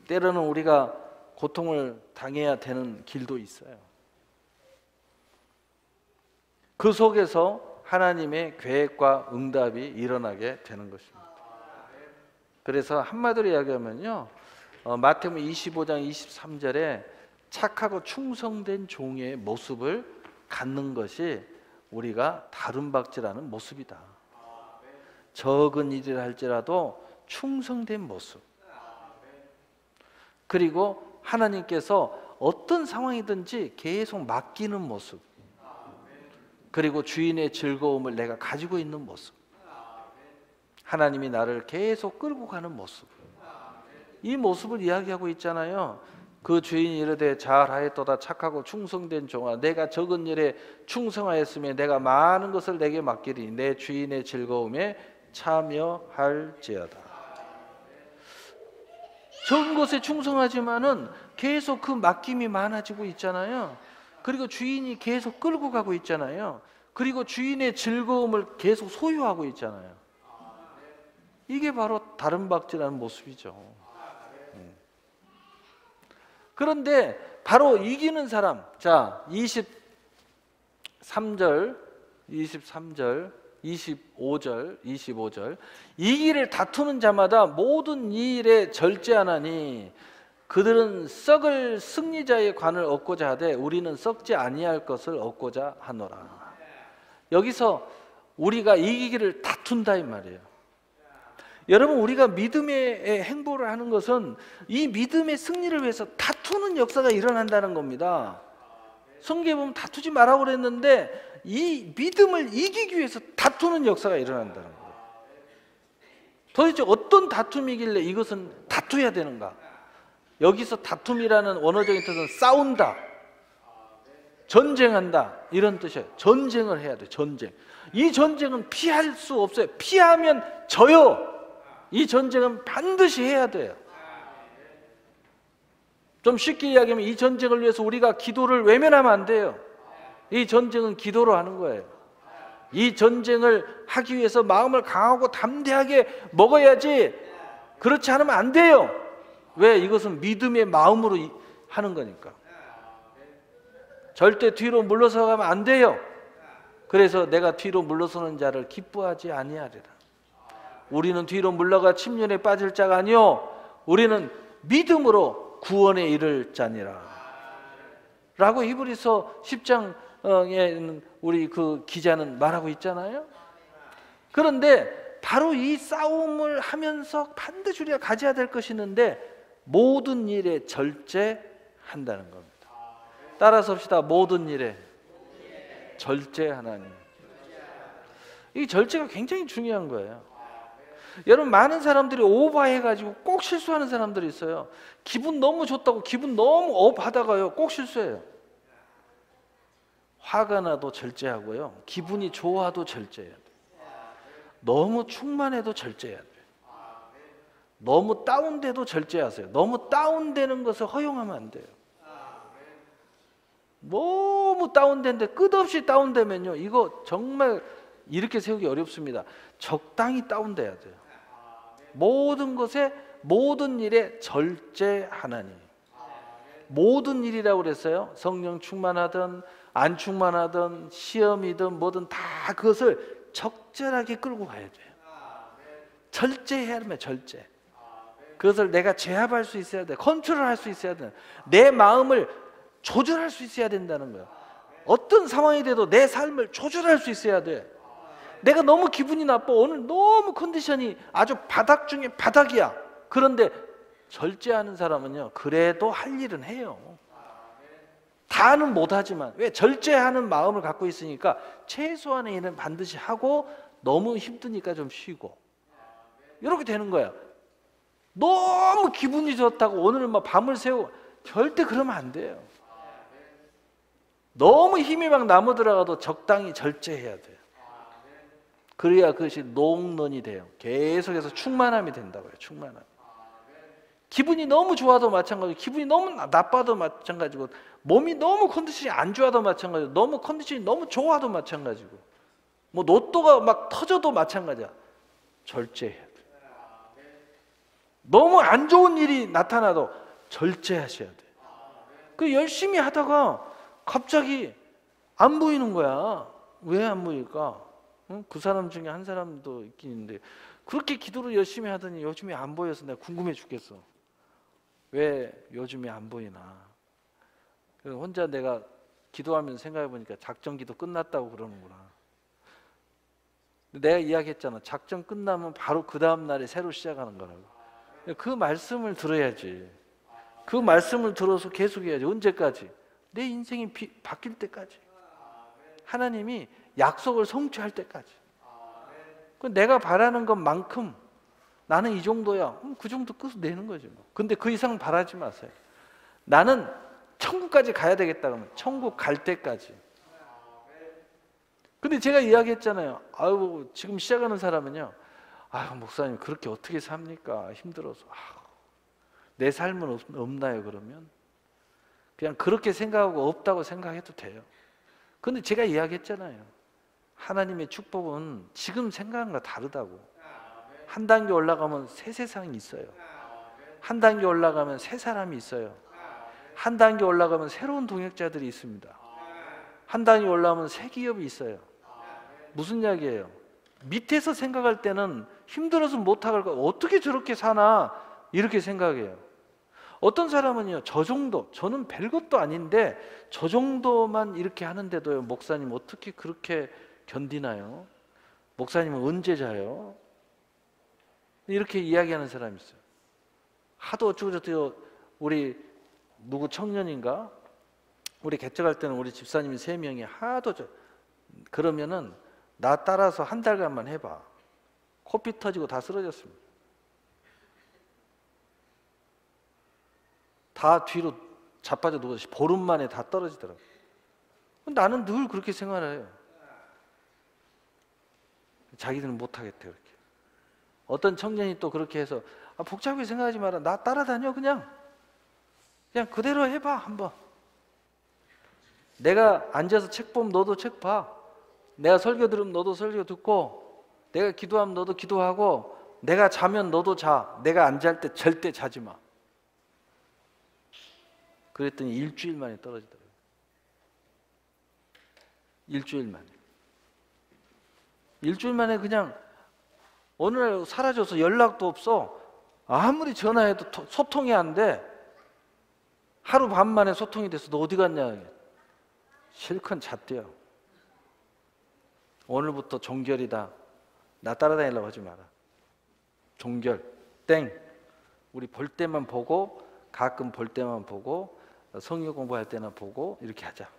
때로는 우리가 고통을 당해야 되는 길도 있어요. 그 속에서 하나님의 계획과 응답이 일어나게 되는 것입니다. 그래서 한마디로 이야기하면요, 마태복음 25장 23절에 착하고 충성된 종의 모습을 갖는 것이 우리가 다름박질하는 모습이다. 적은 일을 할지라도 충성된 모습. 그리고 하나님께서 어떤 상황이든지 계속 맡기는 모습. 그리고 주인의 즐거움을 내가 가지고 있는 모습. 하나님이 나를 계속 끌고 가는 모습. 이 모습을 이야기하고 있잖아요. 그 주인이 이르되 잘하였도다 착하고 충성된 종아, 내가 적은 일에 충성하였으며 내가 많은 것을 내게 맡기리 내 주인의 즐거움에 참여할지어다. 적은 것에 충성하지만은 계속 그 맡김이 많아지고 있잖아요. 그리고 주인이 계속 끌고 가고 있잖아요. 그리고 주인의 즐거움을 계속 소유하고 있잖아요. 이게 바로 다름박질하는 모습이죠. 그런데 바로 이기는 사람, 자 23절, 25절 이 길을 다투는 자마다 모든 이 일에 절제하나니 그들은 썩을 승리자의 관을 얻고자 하되 우리는 썩지 아니할 것을 얻고자 하노라. 여기서 우리가 이기기를 다툰다 이 말이에요. 여러분 우리가 믿음의 행보를 하는 것은 이 믿음의 승리를 위해서 다투는 역사가 일어난다는 겁니다. 성경에 보면 다투지 말라고 그랬는데 이 믿음을 이기기 위해서 다투는 역사가 일어난다는 거예요. 도대체 어떤 다툼이길래 이것은 다투어야 되는가? 여기서 다툼이라는 원어적인 뜻은 싸운다, 전쟁한다 이런 뜻이에요. 전쟁을 해야 돼. 전쟁. 이 전쟁은 피할 수 없어요. 피하면 져요. 이 전쟁은 반드시 해야 돼요. 좀 쉽게 이야기하면 이 전쟁을 위해서 우리가 기도를 외면하면 안 돼요. 이 전쟁은 기도로 하는 거예요. 이 전쟁을 하기 위해서 마음을 강하고 담대하게 먹어야지, 그렇지 않으면 안 돼요. 왜? 이것은 믿음의 마음으로 하는 거니까. 절대 뒤로 물러서 가면 안 돼요. 그래서 내가 뒤로 물러서는 자를 기뻐하지 아니하리라. 우리는 뒤로 물러가 침륜에 빠질 자가 아니요 우리는 믿음으로 구원에 이를 자니라 라고 히브리서 10장에 우리 그 기자는 말하고 있잖아요. 그런데 바로 이 싸움을 하면서 반드시 우리가 가져야 될 것이 있는데, 모든 일에 절제한다는 겁니다. 따라서 합시다. 모든 일에 절제하나니. 이 절제가 굉장히 중요한 거예요. 여러분, 많은 사람들이 오버해가지고 꼭 실수하는 사람들이 있어요. 기분 너무 좋다고 기분 너무 업하다가요 꼭 실수해요. 화가 나도 절제하고요, 기분이 좋아도 절제해야 돼요. 너무 충만해도 절제해야 돼요. 너무 다운돼도 절제하세요. 너무 다운되는 것을 허용하면 안 돼요. 너무 다운된데 끝없이 다운되면요, 이거 정말 이렇게 세우기 어렵습니다. 적당히 다운돼야 돼요. 모든 것에, 모든 일에 절제하나니. 모든 일이라고 그랬어요. 성령 충만하든 안 충만하든 시험이든 뭐든 다 그것을 적절하게 끌고 가야 돼요. 절제해야 합니다. 절제. 그것을 내가 제압할 수 있어야 돼. 컨트롤할 수 있어야 돼. 내 마음을 조절할 수 있어야 된다는 거예요. 어떤 상황이 돼도 내 삶을 조절할 수 있어야 돼. 내가 너무 기분이 나빠, 오늘 너무 컨디션이 아주 바닥 중에 바닥이야. 그런데 절제하는 사람은요, 그래도 할 일은 해요. 다는 못하지만, 왜? 절제하는 마음을 갖고 있으니까 최소한의 일은 반드시 하고, 너무 힘드니까 좀 쉬고, 이렇게 되는 거야. 너무 기분이 좋다고 오늘 막 밤을 새고, 절대 그러면 안 돼요. 너무 힘이 막 남아들어가도 적당히 절제해야 돼요. 그래야 그것이 농런이 돼요. 계속해서 충만함이 된다고요. 충만함. 기분이 너무 좋아도 마찬가지고, 기분이 너무 나빠도 마찬가지고, 몸이 너무 컨디션이 안 좋아도 마찬가지고, 너무 컨디션이 너무 좋아도 마찬가지고, 뭐 로또가 막 터져도 마찬가지야. 절제해야 돼요. 너무 안 좋은 일이 나타나도 절제하셔야 돼요. 그 열심히 하다가 갑자기 안 보이는 거야. 왜 안 보일까? 그 사람 중에 한 사람도 있긴 있는데, 그렇게 기도를 열심히 하더니 요즘에 안 보여서 내가 궁금해 죽겠어. 왜 요즘에 안 보이나? 혼자 내가 기도하면서 생각해 보니까 작전 기도 끝났다고 그러는구나. 내가 이야기했잖아. 작전 끝나면 바로 그 다음 날에 새로 시작하는 거라고. 그 말씀을 들어야지. 그 말씀을 들어서 계속 해야지. 언제까지? 내 인생이 바뀔 때까지. 하나님이 약속을 성취할 때까지. 내가 바라는 것만큼 나는 이 정도야. 그 정도 끝을 내는 거죠. 근데 그 이상 바라지 마세요. 나는 천국까지 가야 되겠다 그러면 천국 갈 때까지. 근데 제가 이야기했잖아요. 아유, 지금 시작하는 사람은요, 아유, 목사님 그렇게 어떻게 삽니까? 힘들어서. 아유, 내 삶은 없나요? 그러면 그냥 그렇게 생각하고 없다고 생각해도 돼요. 근데 제가 이야기했잖아요. 하나님의 축복은 지금 생각한 거 다르다고. 한 단계 올라가면 새 세상이 있어요. 한 단계 올라가면 새 사람이 있어요. 한 단계 올라가면 새로운 동역자들이 있습니다. 한 단계 올라가면 새 기업이 있어요. 무슨 이야기예요? 밑에서 생각할 때는 힘들어서 못할 거, 어떻게 저렇게 사나 이렇게 생각해요. 어떤 사람은요, 저 정도, 저는 별것도 아닌데 저 정도만 이렇게 하는데도요, 목사님 어떻게 그렇게 견디나요? 목사님은 언제 자요? 이렇게 이야기하는 사람이 있어요. 하도 어쩌고저쩌고. 우리 누구 청년인가? 우리 개척할 때는 우리 집사님이 3명이 하도 그러면은 나 따라서 한 달간만 해봐. 코피 터지고 다 쓰러졌습니다. 다 뒤로 자빠져 누워서 보름 만에 다 떨어지더라고요. 나는 늘 그렇게 생활해요. 자기들은 못하겠대 그렇게. 어떤 청년이 또 그렇게 해서 복잡하게 생각하지 마라. 나 따라다녀 그냥 그대로 해봐 한번. 내가 앉아서 책 보면 너도 책 봐. 내가 설교 들으면 너도 설교 듣고, 내가 기도하면 너도 기도하고, 내가 자면 너도 자. 내가 안 잘 때 절대 자지 마. 그랬더니 일주일 만에 떨어지더라고요. 일주일 만에. 일주일 만에 그냥 어느 날 사라져서 연락도 없어. 아무리 전화해도 소통이 안 돼. 하루 반 만에 소통이 돼서 너 어디 갔냐. 실컷 잤대요. 오늘부터 종결이다. 나 따라다니려고 하지 마라. 종결. 땡. 우리 볼 때만 보고, 가끔 볼 때만 보고, 성경 공부할 때나 보고 이렇게 하자.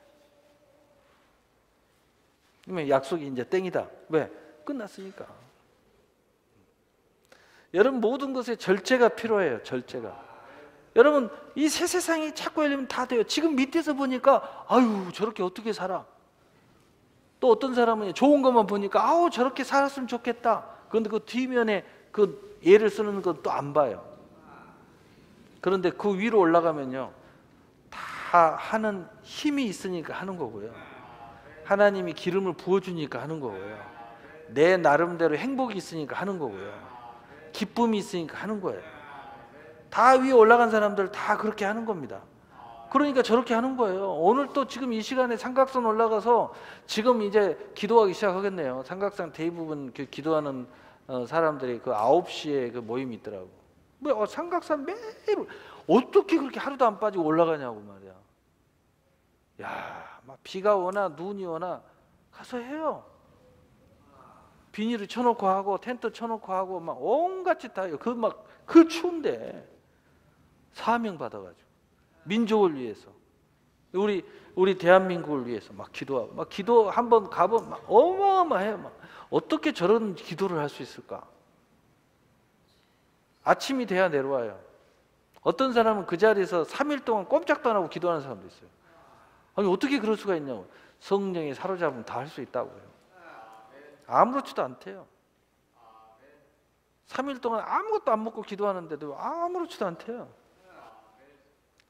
그러면 약속이 이제 땡이다. 왜? 끝났으니까. 여러분 모든 것에 절제가 필요해요. 절제가. 여러분 이 새 세상이 자꾸 열리면 다 돼요. 지금 밑에서 보니까 아유 저렇게 어떻게 살아. 또 어떤 사람은 좋은 것만 보니까 아우 저렇게 살았으면 좋겠다. 그런데 그 뒷면에 그 예를 쓰는 건 또 안 봐요. 그런데 그 위로 올라가면요 다 하는 힘이 있으니까 하는 거고요. 하나님이 기름을 부어주니까 하는 거고요. 내 나름대로 행복이 있으니까 하는 거고요. 기쁨이 있으니까 하는 거예요. 다 위에 올라간 사람들 다 그렇게 하는 겁니다. 그러니까 저렇게 하는 거예요. 오늘 또 지금 이 시간에 삼각산 올라가서 지금 이제 기도하기 시작하겠네요. 삼각산 대부분 기도하는 사람들이 그 9시에 그 모임이 있더라고. 뭐 삼각산 매일 어떻게 그렇게 하루도 안 빠지고 올라가냐고 말이야. 야, 막 비가 오나 눈이 오나 가서 해요. 비닐을 쳐놓고 하고 텐트 쳐놓고 하고 막 온갖 짓 다 해요. 그 추운데 사명 받아가지고 민족을 위해서 우리 대한민국을 위해서 막 기도하고 막 기도 한번 가보면 막 어마어마해요. 막 어떻게 저런 기도를 할 수 있을까? 아침이 돼야 내려와요. 어떤 사람은 그 자리에서 3일 동안 꼼짝도 안 하고 기도하는 사람도 있어요. 아니 어떻게 그럴 수가 있냐고. 성령이 사로잡으면 다 할 수 있다고요. 아무렇지도 않대요. 3일 동안 아무것도 안 먹고 기도하는데도 아무렇지도 않대요.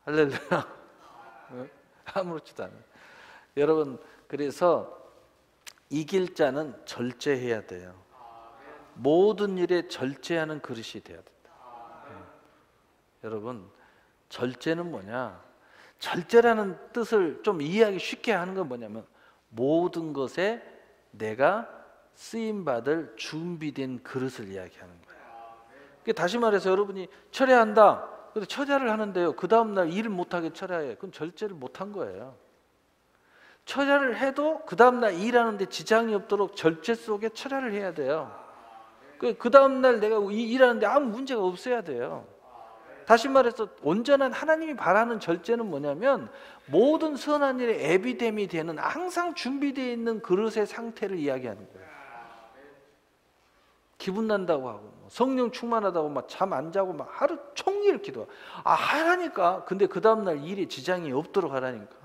할렐루야. 아무렇지도 않아요. 여러분 그래서 이길 자는 절제해야 돼요. 모든 일에 절제하는 그릇이 돼야 된다. 여러분 절제는 뭐냐? 절제라는 뜻을 좀 이해하기 쉽게 하는 건 뭐냐면 모든 것에 내가 쓰임받을 준비된 그릇을 이야기하는 거예요. 다시 말해서 여러분이 철야한다. 근데 철야를 하는데요. 그 다음날 일을 못하게 철야해. 그건 절제를 못한 거예요. 철야를 해도 그 다음날 일하는데 지장이 없도록 절제 속에 철야를 해야 돼요. 그 다음날 내가 일하는데 아무 문제가 없어야 돼요. 다시 말해서 온전한 하나님이 바라는 절제는 뭐냐면 모든 선한 일에 에비뎀이 되는 항상 준비되어 있는 그릇의 상태를 이야기하는 거예요. 기분 난다고 하고 성령 충만하다고 막 잠 안 자고 막 하루 종일 기도하고 하라니까. 근데 그 다음날 일에 지장이 없도록 하라니까.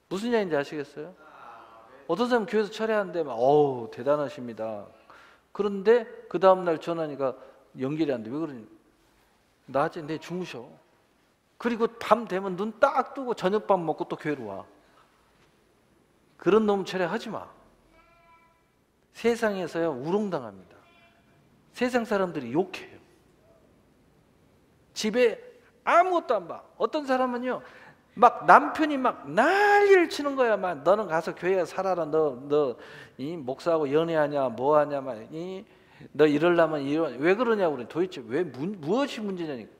무슨 얘기인지 아시겠어요? 어떤 사람은 교회에서 철회하는데 막 어우 대단하십니다. 그런데 그 다음날 전화니까 연결이 안 돼. 왜 그러니? 낮에 내 주무셔. 그리고 밤 되면 눈 딱 뜨고 저녁밥 먹고 또 교회로 와. 그런 놈 철회하지 마. 세상에서요 우롱당합니다. 세상 사람들이 욕해요. 집에 아무것도 안 봐. 어떤 사람은요 막 남편이 막 난리를 치는 거야. 막 너는 가서 교회에 살아라. 너 이 목사하고 연애하냐 뭐하냐 막 너 이러려면 왜 그러냐고 그래. 도대체 무엇이 문제냐니까.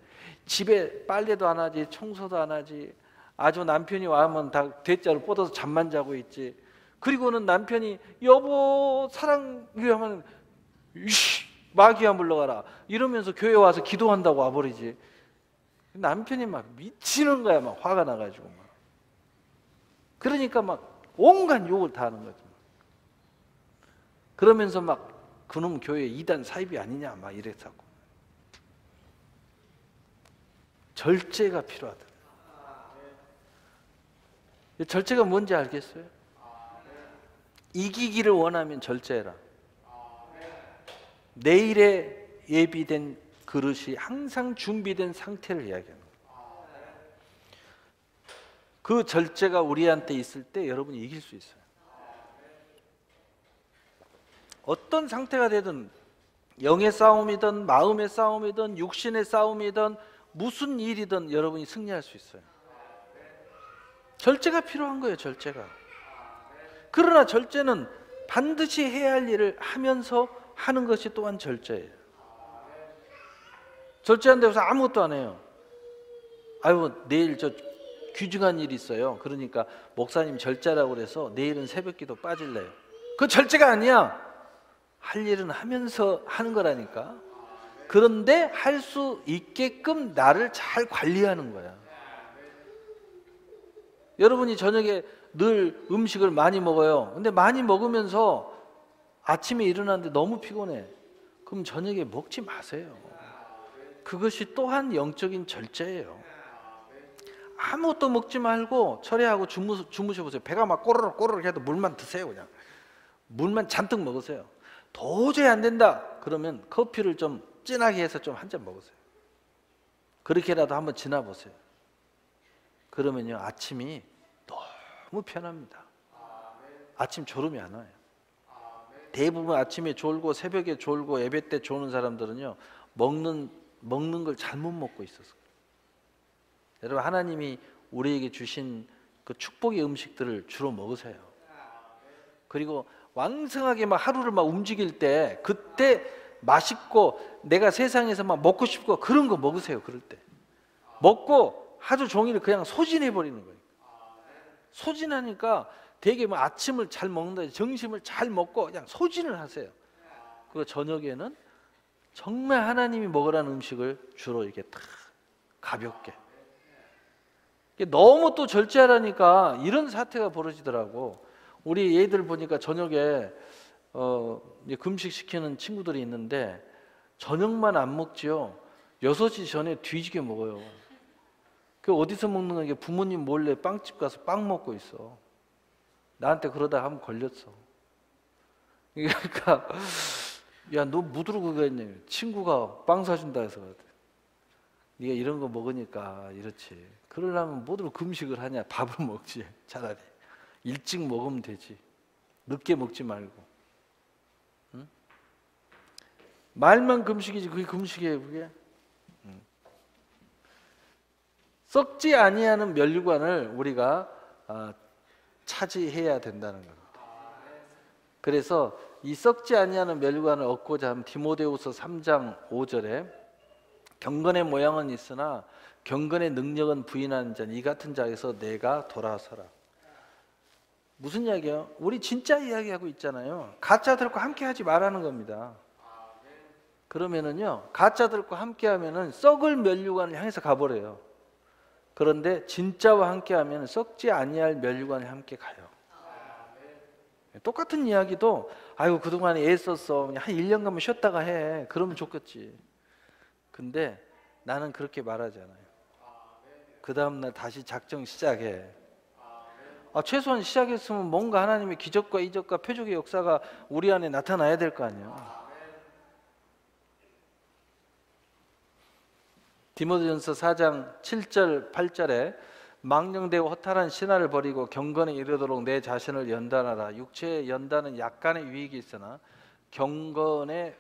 집에 빨래도 안 하지 청소도 안 하지. 아주 남편이 와면 다 대자로 뻗어서 잠만 자고 있지. 그리고는 남편이 여보 사랑해 하면 마귀야 물러가라 이러면서 교회 와서 기도한다고 와버리지. 남편이 막 미치는 거야. 막 화가 나가지고 막. 그러니까 막 온갖 욕을 다 하는 거죠. 그러면서 막 그놈 교회 이단 사입이 아니냐 막 이랬었고. 절제가 필요하다. 절제가 뭔지 알겠어요? 이기기를 원하면 절제해라. 내일에 예비된 그릇이 항상 준비된 상태를 이야기하는 거예요. 그 절제가 우리한테 있을 때 여러분이 이길 수 있어요. 어떤 상태가 되든 영의 싸움이든 마음의 싸움이든 육신의 싸움이든 무슨 일이든 여러분이 승리할 수 있어요. 절제가 필요한 거예요. 절제가. 그러나 절제는 반드시 해야 할 일을 하면서 하는 것이 또한 절제예요. 절제한다고 해서 아무것도 안 해요. 아유 내일 저 귀중한 일이 있어요. 그러니까 목사님 절제라고 그래서 내일은 새벽기도 빠질래요. 그거 절제가 아니야. 할 일은 하면서 하는 거라니까. 그런데 할 수 있게끔 나를 잘 관리하는 거야. 여러분이 저녁에 늘 음식을 많이 먹어요. 근데 많이 먹으면서 아침에 일어났는데 너무 피곤해. 그럼 저녁에 먹지 마세요. 그것이 또한 영적인 절제예요. 아무것도 먹지 말고 철회하고 주무셔보세요. 배가 막 꼬르륵 꼬르륵 해도 물만 드세요. 그냥 물만 잔뜩 먹으세요. 도저히 안 된다 그러면 커피를 좀 진하게 해서 좀 한 잔 먹으세요. 그렇게라도 한번 지나보세요. 그러면요 아침이 너무 편합니다. 아침 졸음이 안 와요. 대부분 아침에 졸고 새벽에 졸고 예배 때 조는 사람들은요 먹는 걸 잘못 먹고 있어서. 여러분 하나님이 우리에게 주신 그 축복의 음식들을 주로 먹으세요. 그리고 왕성하게 막 하루를 막 움직일 때 그때 맛있고 내가 세상에서 막 먹고 싶고 그런 거 먹으세요. 그럴 때 먹고 하루 종일 그냥 소진해 버리는 거예요. 소진하니까 되게 뭐 아침을 잘 먹는다, 점심을 잘 먹고 그냥 소진을 하세요. 그리고 저녁에는 정말 하나님이 먹으라는 음식을 주로 이렇게 딱 가볍게. 너무 또 절제하라니까 이런 사태가 벌어지더라고. 우리 애들 보니까 저녁에 이제 금식 시키는 친구들이 있는데 저녁만 안 먹지요. 6시 전에 뒤지게 먹어요. 그 어디서 먹는 거야? 부모님 몰래 빵집 가서 빵 먹고 있어. 나한테 그러다가 한번 걸렸어. 그러니까 야 너 무드르고 그랬냐? 친구가 빵 사준다 해서 네가 이런 거 먹으니까 이렇지. 그러려면 뭐들 금식을 하냐? 밥을 먹지 차라리. 일찍 먹으면 되지. 늦게 먹지 말고. 응? 말만 금식이지 그게 금식이에요 그게. 응. 썩지 아니하는 면류관을 우리가 차지해야 된다는 겁니다. 그래서 이 썩지 아니하는 면류관을 얻고자 하면 디모데후서 3장 5절에 경건의 모양은 있으나 경건의 능력은 부인하는 자니 이 같은 자에서 내가 돌아서라. 무슨 이야기예요? 우리 진짜 이야기하고 있잖아요. 가짜들과 함께 하지 말라는 겁니다. 그러면은요 가짜들과 함께 하면은 썩을 면류관을 향해서 가버려요. 그런데 진짜와 함께 하면 썩지 아니할 면류관에 함께 가요. 똑같은 이야기도 아이고 그동안에 애썼어 한 1년간만 쉬었다가 해 그러면 좋겠지. 근데 나는 그렇게 말하지 않아요. 그 다음날 다시 작정 시작해. 최소한 시작했으면 뭔가 하나님의 기적과 이적과 표적의 역사가 우리 안에 나타나야 될 거 아니에요. 디모데전서 4장 7절 8절에 망령되고 허탈한 신화를 버리고 경건에 이르도록 내 자신을 연단하라. 육체의 연단은 약간의 유익이 있으나 경건은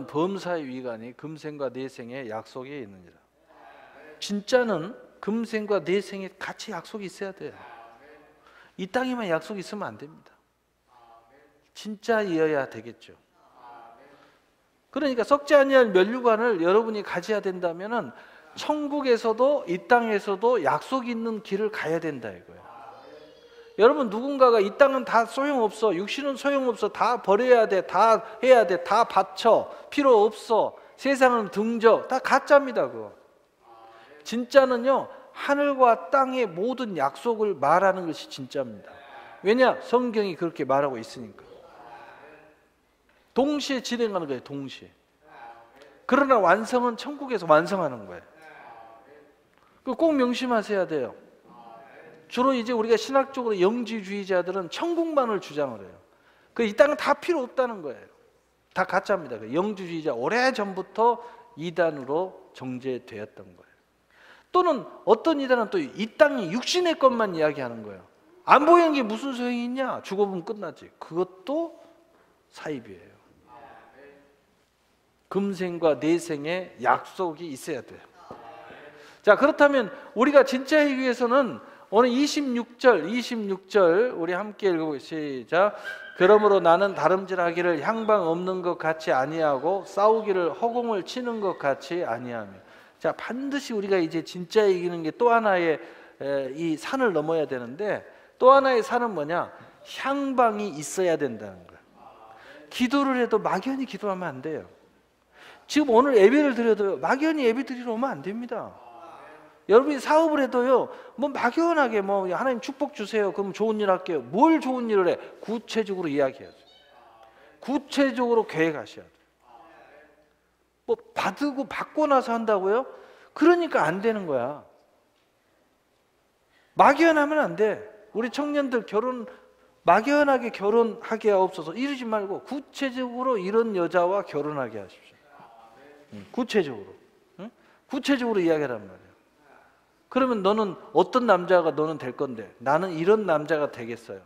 범사의 유익이 아니 금생과 내생의 약속이 있느니라. 진짜는 금생과 내생에 같이 약속이 있어야 돼요. 이 땅에만 약속이 있으면 안 됩니다. 진짜이어야 되겠죠. 그러니까 썩지 아니할 면류관을 여러분이 가져야 된다면은 천국에서도 이 땅에서도 약속이 있는 길을 가야 된다 이거예요. 여러분 누군가가 이 땅은 다 소용없어, 육신은 소용없어, 다 버려야 돼, 다 해야 돼, 다 바쳐, 필요 없어, 세상은 등져, 다 가짜입니다. 그거. 진짜는요 하늘과 땅의 모든 약속을 말하는 것이 진짜입니다. 왜냐? 성경이 그렇게 말하고 있으니까. 동시에 진행하는 거예요. 동시에. 그러나 완성은 천국에서 완성하는 거예요. 꼭 명심하셔야 돼요. 주로 이제 우리가 신학적으로 영지주의자들은 천국만을 주장을 해요. 이 땅은 다 필요 없다는 거예요. 다 가짜입니다. 영지주의자 오래전부터 이단으로 정제되었던 거예요. 또는 어떤 이단은 또 이 땅이 육신의 것만 이야기하는 거예요. 안 보이는 게 무슨 소용이 있냐? 죽어보면 끝나지. 그것도 사입이에요. 금생과 내생의 약속이 있어야 돼요. 자, 그렇다면 우리가 진짜이기 위해서는 오늘 26절 우리 함께 읽어보시죠. 시작. 그러므로 나는 다름질하기를 향방 없는 것 같이 아니하고 싸우기를 허공을 치는 것 같이 아니하며. 자, 반드시 우리가 이제 진짜 이기는 게 또 하나의 이 산을 넘어야 되는데, 또 하나의 산은 뭐냐? 향방이 있어야 된다는 거예요. 기도를 해도 막연히 기도하면 안 돼요. 지금 오늘 예배를 드려도 막연히 예배 드리러 오면 안 됩니다. 여러분이 사업을 해도요, 뭐 막연하게 뭐 하나님 축복 주세요, 그럼 좋은 일 할게요. 뭘 좋은 일을 해? 구체적으로 이야기해야죠. 구체적으로 계획하셔야 돼요. 뭐 받고 나서 한다고요? 그러니까 안 되는 거야. 막연하면 안 돼. 우리 청년들 막연하게 결혼하게 하옵소서 이러지 말고 구체적으로 이런 여자와 결혼하게 하십시오. 구체적으로. 응? 구체적으로 이야기하란 말이에요. 그러면 너는 어떤 남자가 너는 될 건데, 나는 이런 남자가 되겠어요.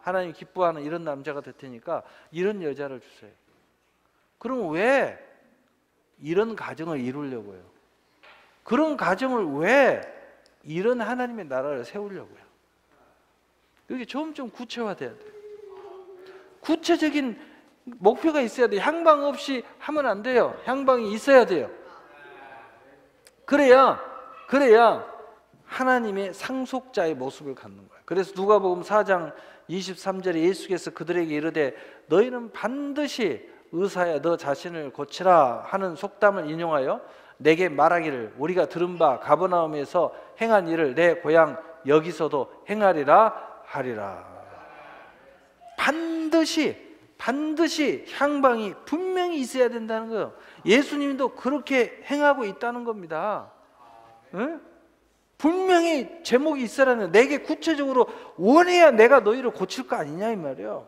하나님 기뻐하는 이런 남자가 될 테니까 이런 여자를 주세요. 그럼 왜 이런 가정을 이루려고요? 그런 가정을 왜 이런 하나님의 나라를 세우려고요? 이게 점점 구체화돼야 돼요. 구체적인 목표가 있어야 돼요. 향방 없이 하면 안 돼요. 향방이 있어야 돼요. 그래야 하나님의 상속자의 모습을 갖는 거예요. 그래서 누가복음 4장 23절에 예수께서 그들에게 이르되 너희는 반드시 의사야 너 자신을 고치라 하는 속담을 인용하여 내게 말하기를 우리가 들은 바 가버나움에서 행한 일을 내 고향 여기서도 행하리라 하리라. 반드시 향방이 분명히 있어야 된다는 거예요. 예수님도 그렇게 행하고 있다는 겁니다. 응? 분명히 제목이 있어라는, 내게 구체적으로 원해야 내가 너희를 고칠 거 아니냐 이 말이에요.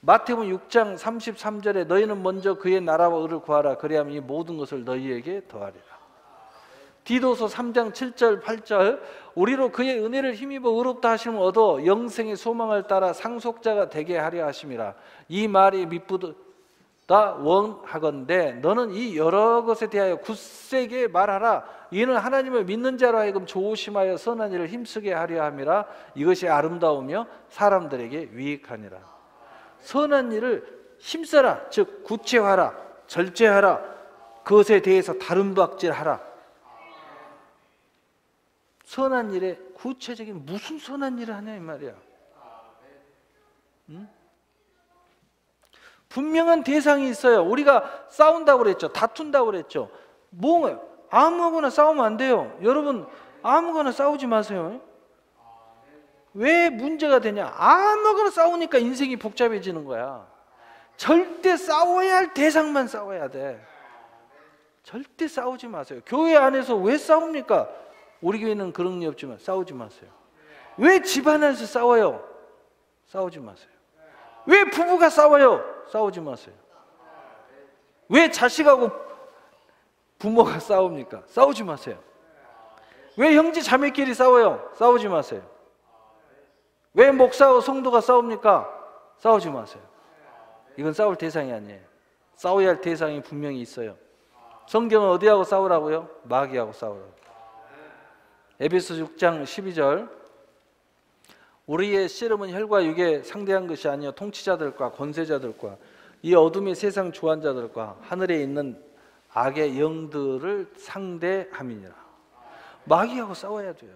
마태복음 6장 33절에 너희는 먼저 그의 나라와 의를 구하라 그리하면 이 모든 것을 너희에게 더하리라. 디도서 3장 7절 8절 우리로 그의 은혜를 힘입어 의롭다 하심을 얻어 영생의 소망을 따라 상속자가 되게 하려 하심이라. 이 말이 미쁘다 원하건대 너는 이 여러 것에 대하여 굳세게 말하라. 이는 하나님을 믿는 자로 하여금 조심하여 선한 일을 힘쓰게 하려 함이라. 이것이 아름다우며 사람들에게 유익하니라. 선한 일을 힘써라, 즉 구체화하라, 절제하라, 그것에 대해서 다름박질하라. 선한 일에 구체적인 무슨 선한 일을 하냐 이 말이야. 응? 분명한 대상이 있어요. 우리가 싸운다고 그랬죠. 다툰다고 그랬죠. 뭐예요? 아무거나 싸우면 안 돼요. 여러분 아무거나 싸우지 마세요. 왜 문제가 되냐? 아무거나 싸우니까 인생이 복잡해지는 거야. 절대 싸워야 할 대상만 싸워야 돼. 절대 싸우지 마세요. 교회 안에서 왜 싸웁니까? 우리 교회는 그런 게 없지만 싸우지 마세요. 왜 집안에서 싸워요? 싸우지 마세요. 왜 부부가 싸워요? 싸우지 마세요. 왜 자식하고 부모가 싸웁니까? 싸우지 마세요. 왜 형제 자매끼리 싸워요? 싸우지 마세요. 왜 목사와 성도가 싸웁니까? 싸우지 마세요. 이건 싸울 대상이 아니에요. 싸워야 할 대상이 분명히 있어요. 성경은 어디하고 싸우라고요? 마귀하고 싸우라고. 에베소 6장 12절 우리의 씨름은 혈과 육에 상대한 것이 아니요 통치자들과 권세자들과 이 어둠의 세상 주관자들과 하늘에 있는 악의 영들을 상대함이니라. 마귀하고 싸워야 돼요.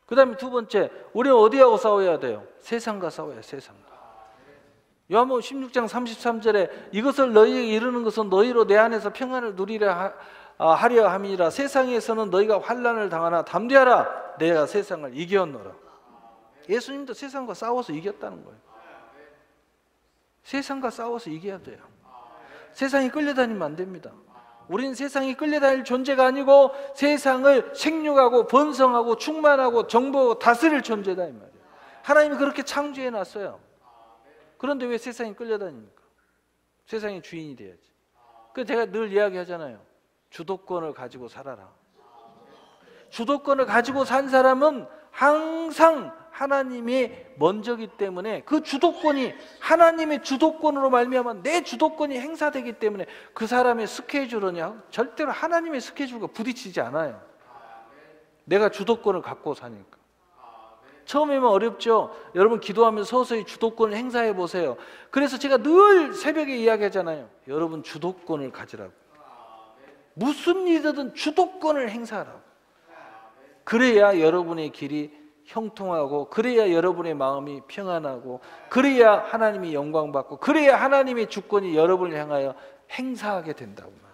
그 다음에 두 번째, 우리는 어디하고 싸워야 돼요? 세상과 싸워야 세상과. 요한복음 16장 33절에 이것을 너희에게 이르는 것은 너희로 내 안에서 평안을 누리려 하려 함이니라. 세상에서는 너희가 환난을 당하나 담대하라 내가 세상을 이겼노라. 예수님도 세상과 싸워서 이겼다는 거예요. 세상과 싸워서 이겨야 돼요. 세상이 끌려다니면 안 됩니다. 우리는 세상이 끌려다닐 존재가 아니고 세상을 생육하고 번성하고 충만하고 정복하고 다스릴 존재다 이 말이에요. 하나님이 그렇게 창조해 놨어요. 그런데 왜 세상이 끌려다닙니까? 세상의 주인이 돼야지. 그 제가 늘 이야기하잖아요. 주도권을 가지고 살아라. 주도권을 가지고 산 사람은 항상 하나님이 먼저기 때문에 그 주도권이 하나님의 주도권으로 말미암아 내 주도권이 행사되기 때문에 그 사람의 스케줄은요 절대로 하나님의 스케줄과 부딪히지 않아요. 내가 주도권을 갖고 사니까. 처음에는 어렵죠. 여러분 기도하면서 서서히 주도권을 행사해 보세요. 그래서 제가 늘 새벽에 이야기하잖아요. 여러분 주도권을 가지라고. 무슨 일이든 주도권을 행사하라고. 그래야 여러분의 길이 형통하고, 그래야 여러분의 마음이 평안하고, 그래야 하나님이 영광받고, 그래야 하나님의 주권이 여러분을 향하여 행사하게 된다고 말이에요.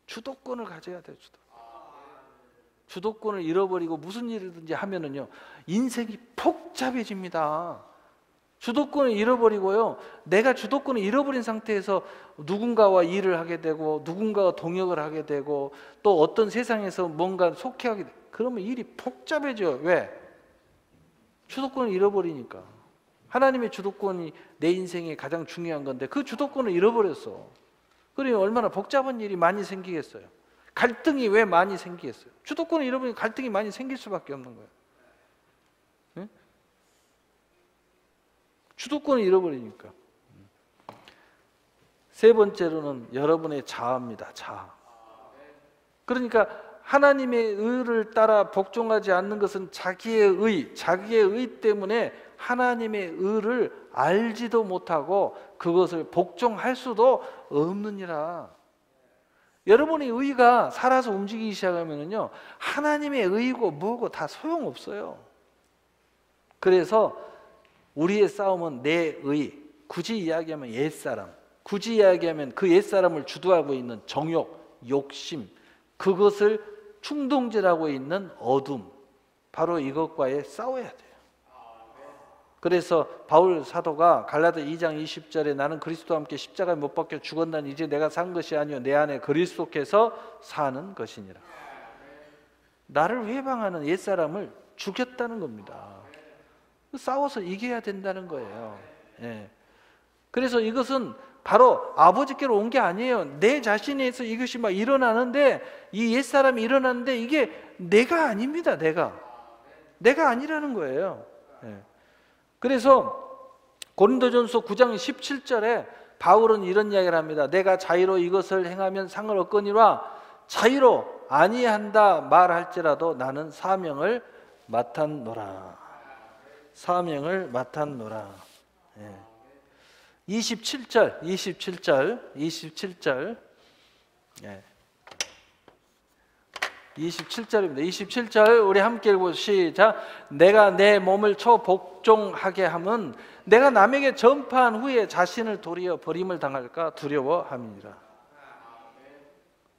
주도권을 가져야 돼요. 주도권을 잃어버리고 무슨 일이든지 하면은요 인생이 복잡해집니다. 주도권을 잃어버리고요, 내가 주도권을 잃어버린 상태에서 누군가와 일을 하게 되고 누군가와 동역을 하게 되고 또 어떤 세상에서 뭔가 속해하게 되고 그러면 일이 복잡해져요. 왜? 주도권을 잃어버리니까. 하나님의 주도권이 내 인생에 가장 중요한 건데 그 주도권을 잃어버렸어. 그러면 얼마나 복잡한 일이 많이 생기겠어요. 갈등이 왜 많이 생기겠어요? 주도권을 잃어버리면 갈등이 많이 생길 수밖에 없는 거예요. 네? 주도권을 잃어버리니까. 세 번째로는 여러분의 자아입니다. 자아. 그러니까 하나님의 의를 따라 복종하지 않는 것은 자기의 의 때문에 하나님의 의를 알지도 못하고 그것을 복종할 수도 없느니라. 여러분의 의가 살아서 움직이기 시작하면요 하나님의 의고 뭐고 다 소용없어요. 그래서 우리의 싸움은 내 의, 굳이 이야기하면 옛사람, 굳이 이야기하면 그 옛사람을 주도하고 있는 정욕, 욕심, 그것을 충동질하고 있는 어둠, 바로 이것과의 싸워야 돼요. 그래서 바울 사도가 갈라디아 2장 20절에 나는 그리스도와 함께 십자가에 못 박혀 죽었나니 이제 내가 산 것이 아니요 내 안에 그리스도께서 사는 것이니라. 나를 회방하는 옛사람을 죽였다는 겁니다. 싸워서 이겨야 된다는 거예요. 예. 그래서 이것은 바로 아버지께로 온 게 아니에요. 내 자신에서 이것이 막 일어나는데 이 옛사람이 일어나는데 이게 내가 아닙니다. 내가 아니라는 거예요. 예. 그래서 고린도전서 9장 17절에 바울은 이런 이야기를 합니다. 내가 자유로 이것을 행하면 상을 얻거니와 자유로 아니한다 말할지라도 나는 사명을 맡았노라. 사명을 맡았노라. 예. 27절. 예. 27절입니다. 27절 우리 함께 읽고 시작. 내가 내 몸을 초복종하게 함은 내가 남에게 전파한 후에 자신을 도리어 버림을 당할까 두려워함이니라.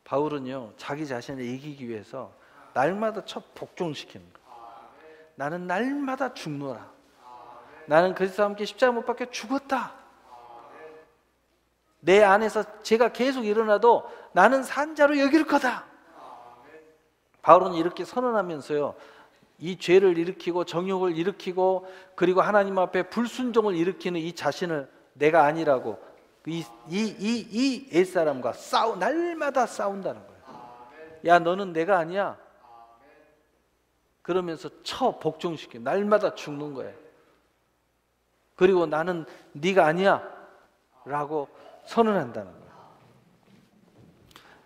바울은요 자기 자신을 이기기 위해서 날마다 초복종시키는 거예요. 나는 날마다 죽노라. 나는 그리스도와 함께 십자가 못 박혀 죽었다. 내 안에서 제가 계속 일어나도 나는 산 자로 여길 거다. 바울은 이렇게 선언하면서요 이 죄를 일으키고 정욕을 일으키고 그리고 하나님 앞에 불순종을 일으키는 이 자신을 내가 아니라고 이 옛사람과 날마다 싸운다는 거예요. 야 너는 내가 아니야. 그러면서 복종시켜 날마다 죽는 거예요. 그리고 나는 네가 아니야 라고 선언한다는 거예요.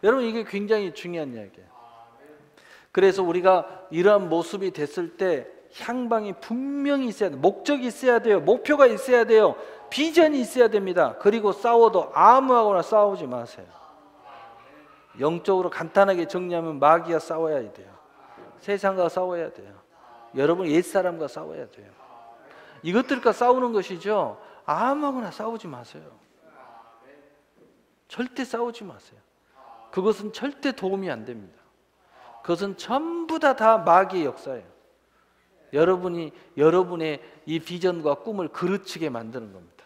여러분 이게 굉장히 중요한 이야기예요. 그래서 우리가 이러한 모습이 됐을 때 향방이 분명히 있어야 돼요. 목적이 있어야 돼요. 목표가 있어야 돼요. 비전이 있어야 됩니다. 그리고 싸워도 아무하고나 싸우지 마세요. 영적으로 간단하게 정리하면 마귀와 싸워야 돼요. 세상과 싸워야 돼요. 여러분 옛사람과 싸워야 돼요. 이것들과 싸우는 것이죠. 아무하고나 싸우지 마세요. 절대 싸우지 마세요. 그것은 절대 도움이 안 됩니다. 그것은 전부 다 마귀의 역사예요. 여러분의 이 비전과 꿈을 그르치게 만드는 겁니다.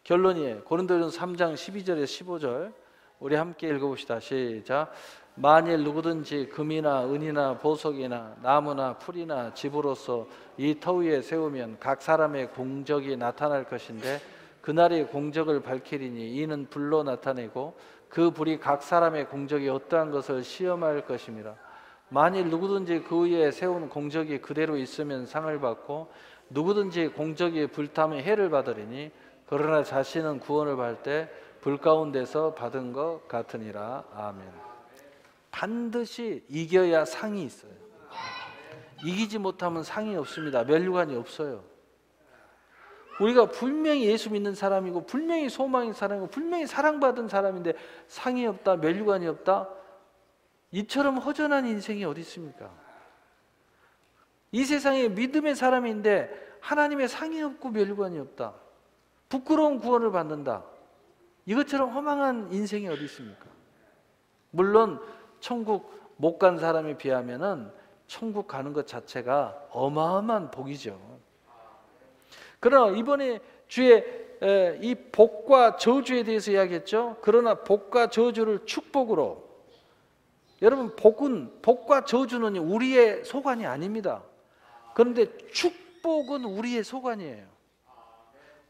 결론이에요. 고린도전서 3장 12절에서 15절 우리 함께 읽어봅시다. 시작. 만일 누구든지 금이나 은이나 보석이나 나무나 풀이나 집으로서 이 터 위에 세우면 각 사람의 공적이 나타날 것인데 그날의 공적을 밝히리니 이는 불로 나타내고 그 불이 각 사람의 공적이 어떠한 것을 시험할 것임이라. 만일 누구든지 그 위에 세운 공적이 그대로 있으면 상을 받고 누구든지 공적이 불타면 해를 받으리니 그러나 자신은 구원을 받을 때 불 가운데서 받은 것 같으니라. 아멘. 반드시 이겨야 상이 있어요. 이기지 못하면 상이 없습니다. 면류관이 없어요. 우리가 분명히 예수 믿는 사람이고 분명히 소망인 사람이고 분명히 사랑받은 사람인데 상이 없다, 면류관이 없다, 이처럼 허전한 인생이 어디 있습니까? 이 세상에 믿음의 사람인데 하나님의 상이 없고 면류관이 없다, 부끄러운 구원을 받는다, 이것처럼 허망한 인생이 어디 있습니까? 물론 천국 못 간 사람에 비하면은 천국 가는 것 자체가 어마어마한 복이죠. 그러나 이번에 주의 이 복과 저주에 대해서 이야기했죠. 그러나 복과 저주를 축복으로, 여러분 복과 저주는 우리의 소관이 아닙니다. 그런데 축복은 우리의 소관이에요.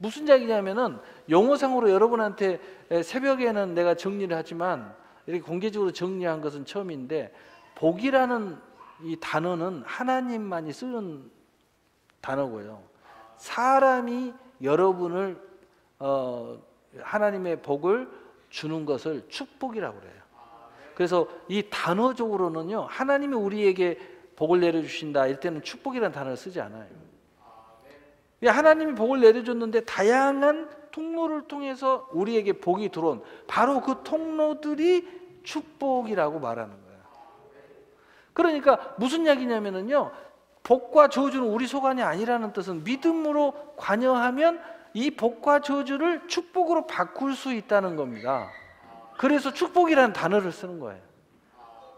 무슨 이야기냐면은 용어상으로 여러분한테 새벽에는 내가 정리를 하지만 이렇게 공개적으로 정리한 것은 처음인데, 복이라는 이 단어는 하나님만이 쓰는 단어고요. 사람이 여러분을 하나님의 복을 주는 것을 축복이라고 그래요. 그래서 이 단어적으로는요, 하나님이 우리에게 복을 내려주신다 이럴 때는 축복이라는 단어를 쓰지 않아요. 하나님이 복을 내려줬는데 다양한 통로를 통해서 우리에게 복이 들어온 바로 그 통로들이 축복이라고 말하는 거예요. 그러니까 무슨 이야기냐면요, 복과 저주는 우리 소관이 아니라는 뜻은 믿음으로 관여하면 이 복과 저주를 축복으로 바꿀 수 있다는 겁니다. 그래서 축복이라는 단어를 쓰는 거예요.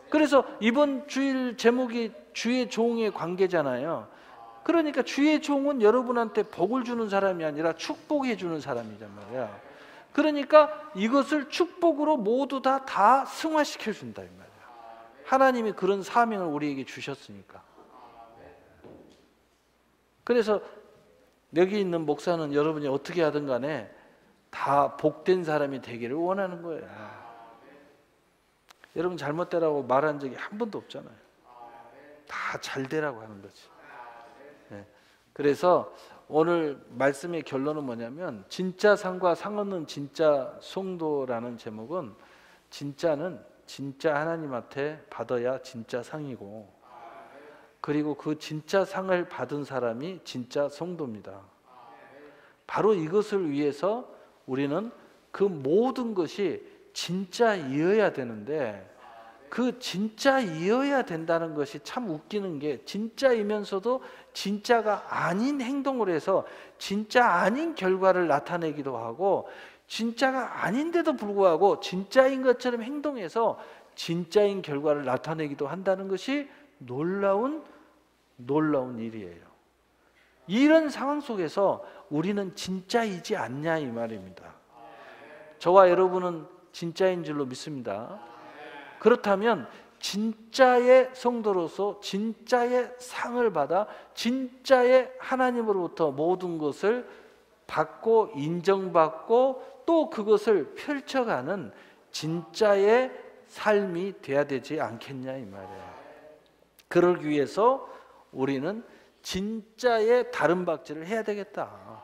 그래서 이번 주일 제목이 주의 종의 관계잖아요. 그러니까 주의 종은 여러분한테 복을 주는 사람이 아니라 축복해 주는 사람이란 말이야. 그러니까 이것을 축복으로 모두 다 승화시켜 준다 이 말이야. 하나님이 그런 사명을 우리에게 주셨으니까. 그래서 여기 있는 목사는 여러분이 어떻게 하든 간에 다 복된 사람이 되기를 원하는 거예요. 여러분 잘못되라고 말한 적이 한 번도 없잖아요. 다 잘 되라고 하는 거지. 네. 그래서 오늘 말씀의 결론은 뭐냐면, 진짜 상과 상 없는 진짜 성도라는 제목은, 진짜는 진짜 하나님한테 받아야 진짜 상이고, 그리고 그 진짜 상을 받은 사람이 진짜 성도입니다. 바로 이것을 위해서 우리는 그 모든 것이 진짜이어야 되는데, 그 진짜이어야 된다는 것이 참 웃기는 게, 진짜이면서도 진짜가 아닌 행동을 해서 진짜 아닌 결과를 나타내기도 하고, 진짜가 아닌데도 불구하고 진짜인 것처럼 행동해서 진짜인 결과를 나타내기도 한다는 것이 놀라운 일이에요. 이런 상황 속에서 우리는 진짜이지 않냐 이 말입니다. 저와 여러분은 진짜인 줄로 믿습니다. 그렇다면 진짜의 성도로서 진짜의 상을 받아 진짜의 하나님으로부터 모든 것을 받고 인정받고 또 그것을 펼쳐가는 진짜의 삶이 돼야 되지 않겠냐 이 말이에요. 그러기 위해서 우리는 진짜의 다름박질을 해야 되겠다.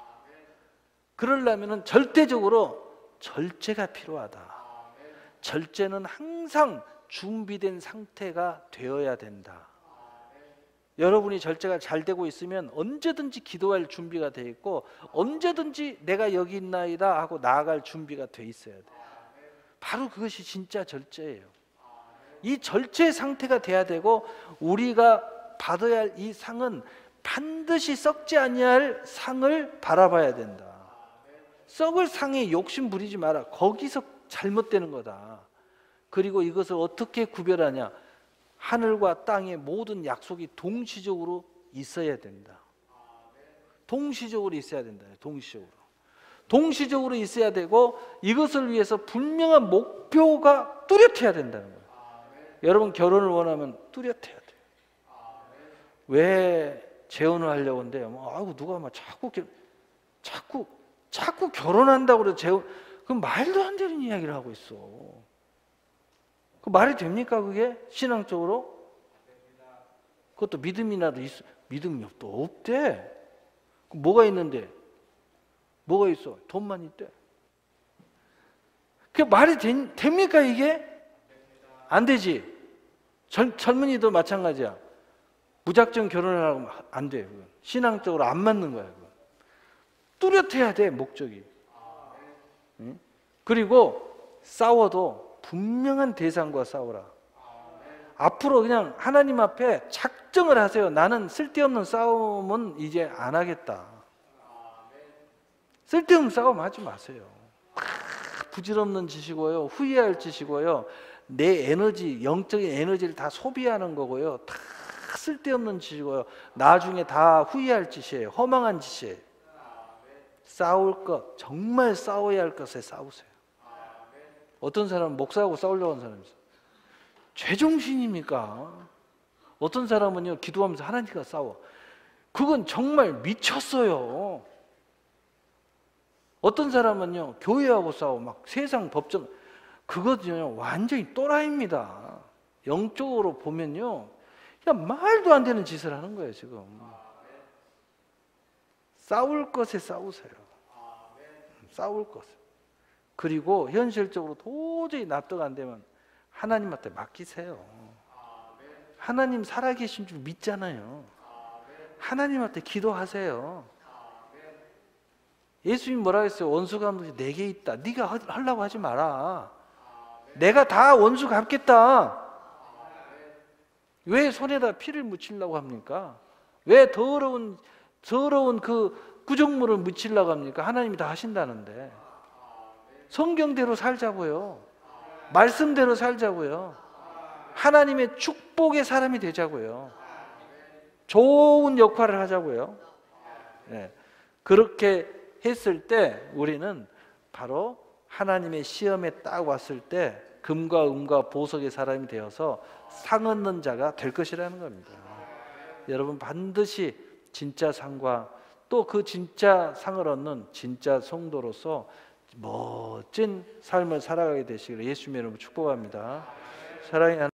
그러려면 절대적으로 절제가 필요하다. 절제는 항상 준비된 상태가 되어야 된다. 여러분이 절제가 잘 되고 있으면 언제든지 기도할 준비가 돼 있고, 언제든지 내가 여기 있나이다 하고 나아갈 준비가 돼 있어야 돼요. 바로 그것이 진짜 절제예요. 이 절제 상태가 돼야 되고, 우리가 받아야 할 이 상은 반드시 썩지 아니할 상을 바라봐야 된다. 썩을 상에 욕심 부리지 마라. 거기서 잘못되는 거다. 그리고 이것을 어떻게 구별하냐? 하늘과 땅의 모든 약속이 동시적으로 있어야 된다. 동시적으로 있어야 된다. 동시적으로 있어야 되고 이것을 위해서 분명한 목표가 뚜렷해야 된다는 거예요. 여러분 결혼을 원하면 뚜렷해야 돼요. 왜 재혼을 하려고 하는데요? 아이고 누가 막 자꾸 결혼한다고 그래서 재혼, 그럼 말도 안 되는 이야기를 하고 있어. 그 말이 됩니까 그게 신앙적으로? 그것도 믿음이라도 믿음이 없대. 뭐가 있는데? 뭐가 있어? 돈만 있대. 그게 말이 됩니까 이게? 안 되지. 젊은이도 마찬가지야. 무작정 결혼을 하면 안 돼. 신앙적으로 안 맞는 거야. 뚜렷해야 돼 목적이. 응? 그리고 싸워도 분명한 대상과 싸우라. 앞으로 그냥 하나님 앞에 작정을 하세요. 나는 쓸데없는 싸움은 이제 안 하겠다. 쓸데없는 싸움 하지 마세요. 부질없는 짓이고요. 후회할 짓이고요. 내 에너지, 영적인 에너지를 다 소비하는 거고요. 다 쓸데없는 짓이고요. 나중에 다 후회할 짓이에요. 허망한 짓이에요. 싸울 것, 정말 싸워야 할 것에 싸우세요. 어떤 사람은 목사하고 싸우려고 하는 사람이 있어요. 제정신입니까? 어떤 사람은요 기도하면서 하나님과 싸워. 그건 정말 미쳤어요. 어떤 사람은요 교회하고 싸워. 막 세상 법정. 그거는요 완전히 또라이입니다. 영적으로 보면요 그냥 말도 안 되는 짓을 하는 거예요 지금. 싸울 것에 싸우세요. 싸울 것에. 그리고 현실적으로 도저히 납득 안 되면 하나님한테 맡기세요. 하나님 살아계신 줄 믿잖아요. 하나님한테 기도하세요. 예수님 뭐라 했어요? 원수 갚는 게 내게 있다. 네가 하려고 하지 마라. 내가 다 원수 갚겠다. 왜 손에다 피를 묻히려고 합니까? 왜 더러운 그 구정물을 묻히려고 합니까? 하나님이 다 하신다는데. 성경대로 살자고요. 말씀대로 살자고요. 하나님의 축복의 사람이 되자고요. 좋은 역할을 하자고요. 네. 그렇게 했을 때 우리는 바로 하나님의 시험에 딱 왔을 때 금과 은과 보석의 사람이 되어서 상 얻는 자가 될 것이라는 겁니다. 여러분 반드시 진짜 상과 또 그 진짜 상을 얻는 진짜 성도로서 멋진 삶을 살아가게 되시기를 예수님의 이름으로 축복합니다. 사랑의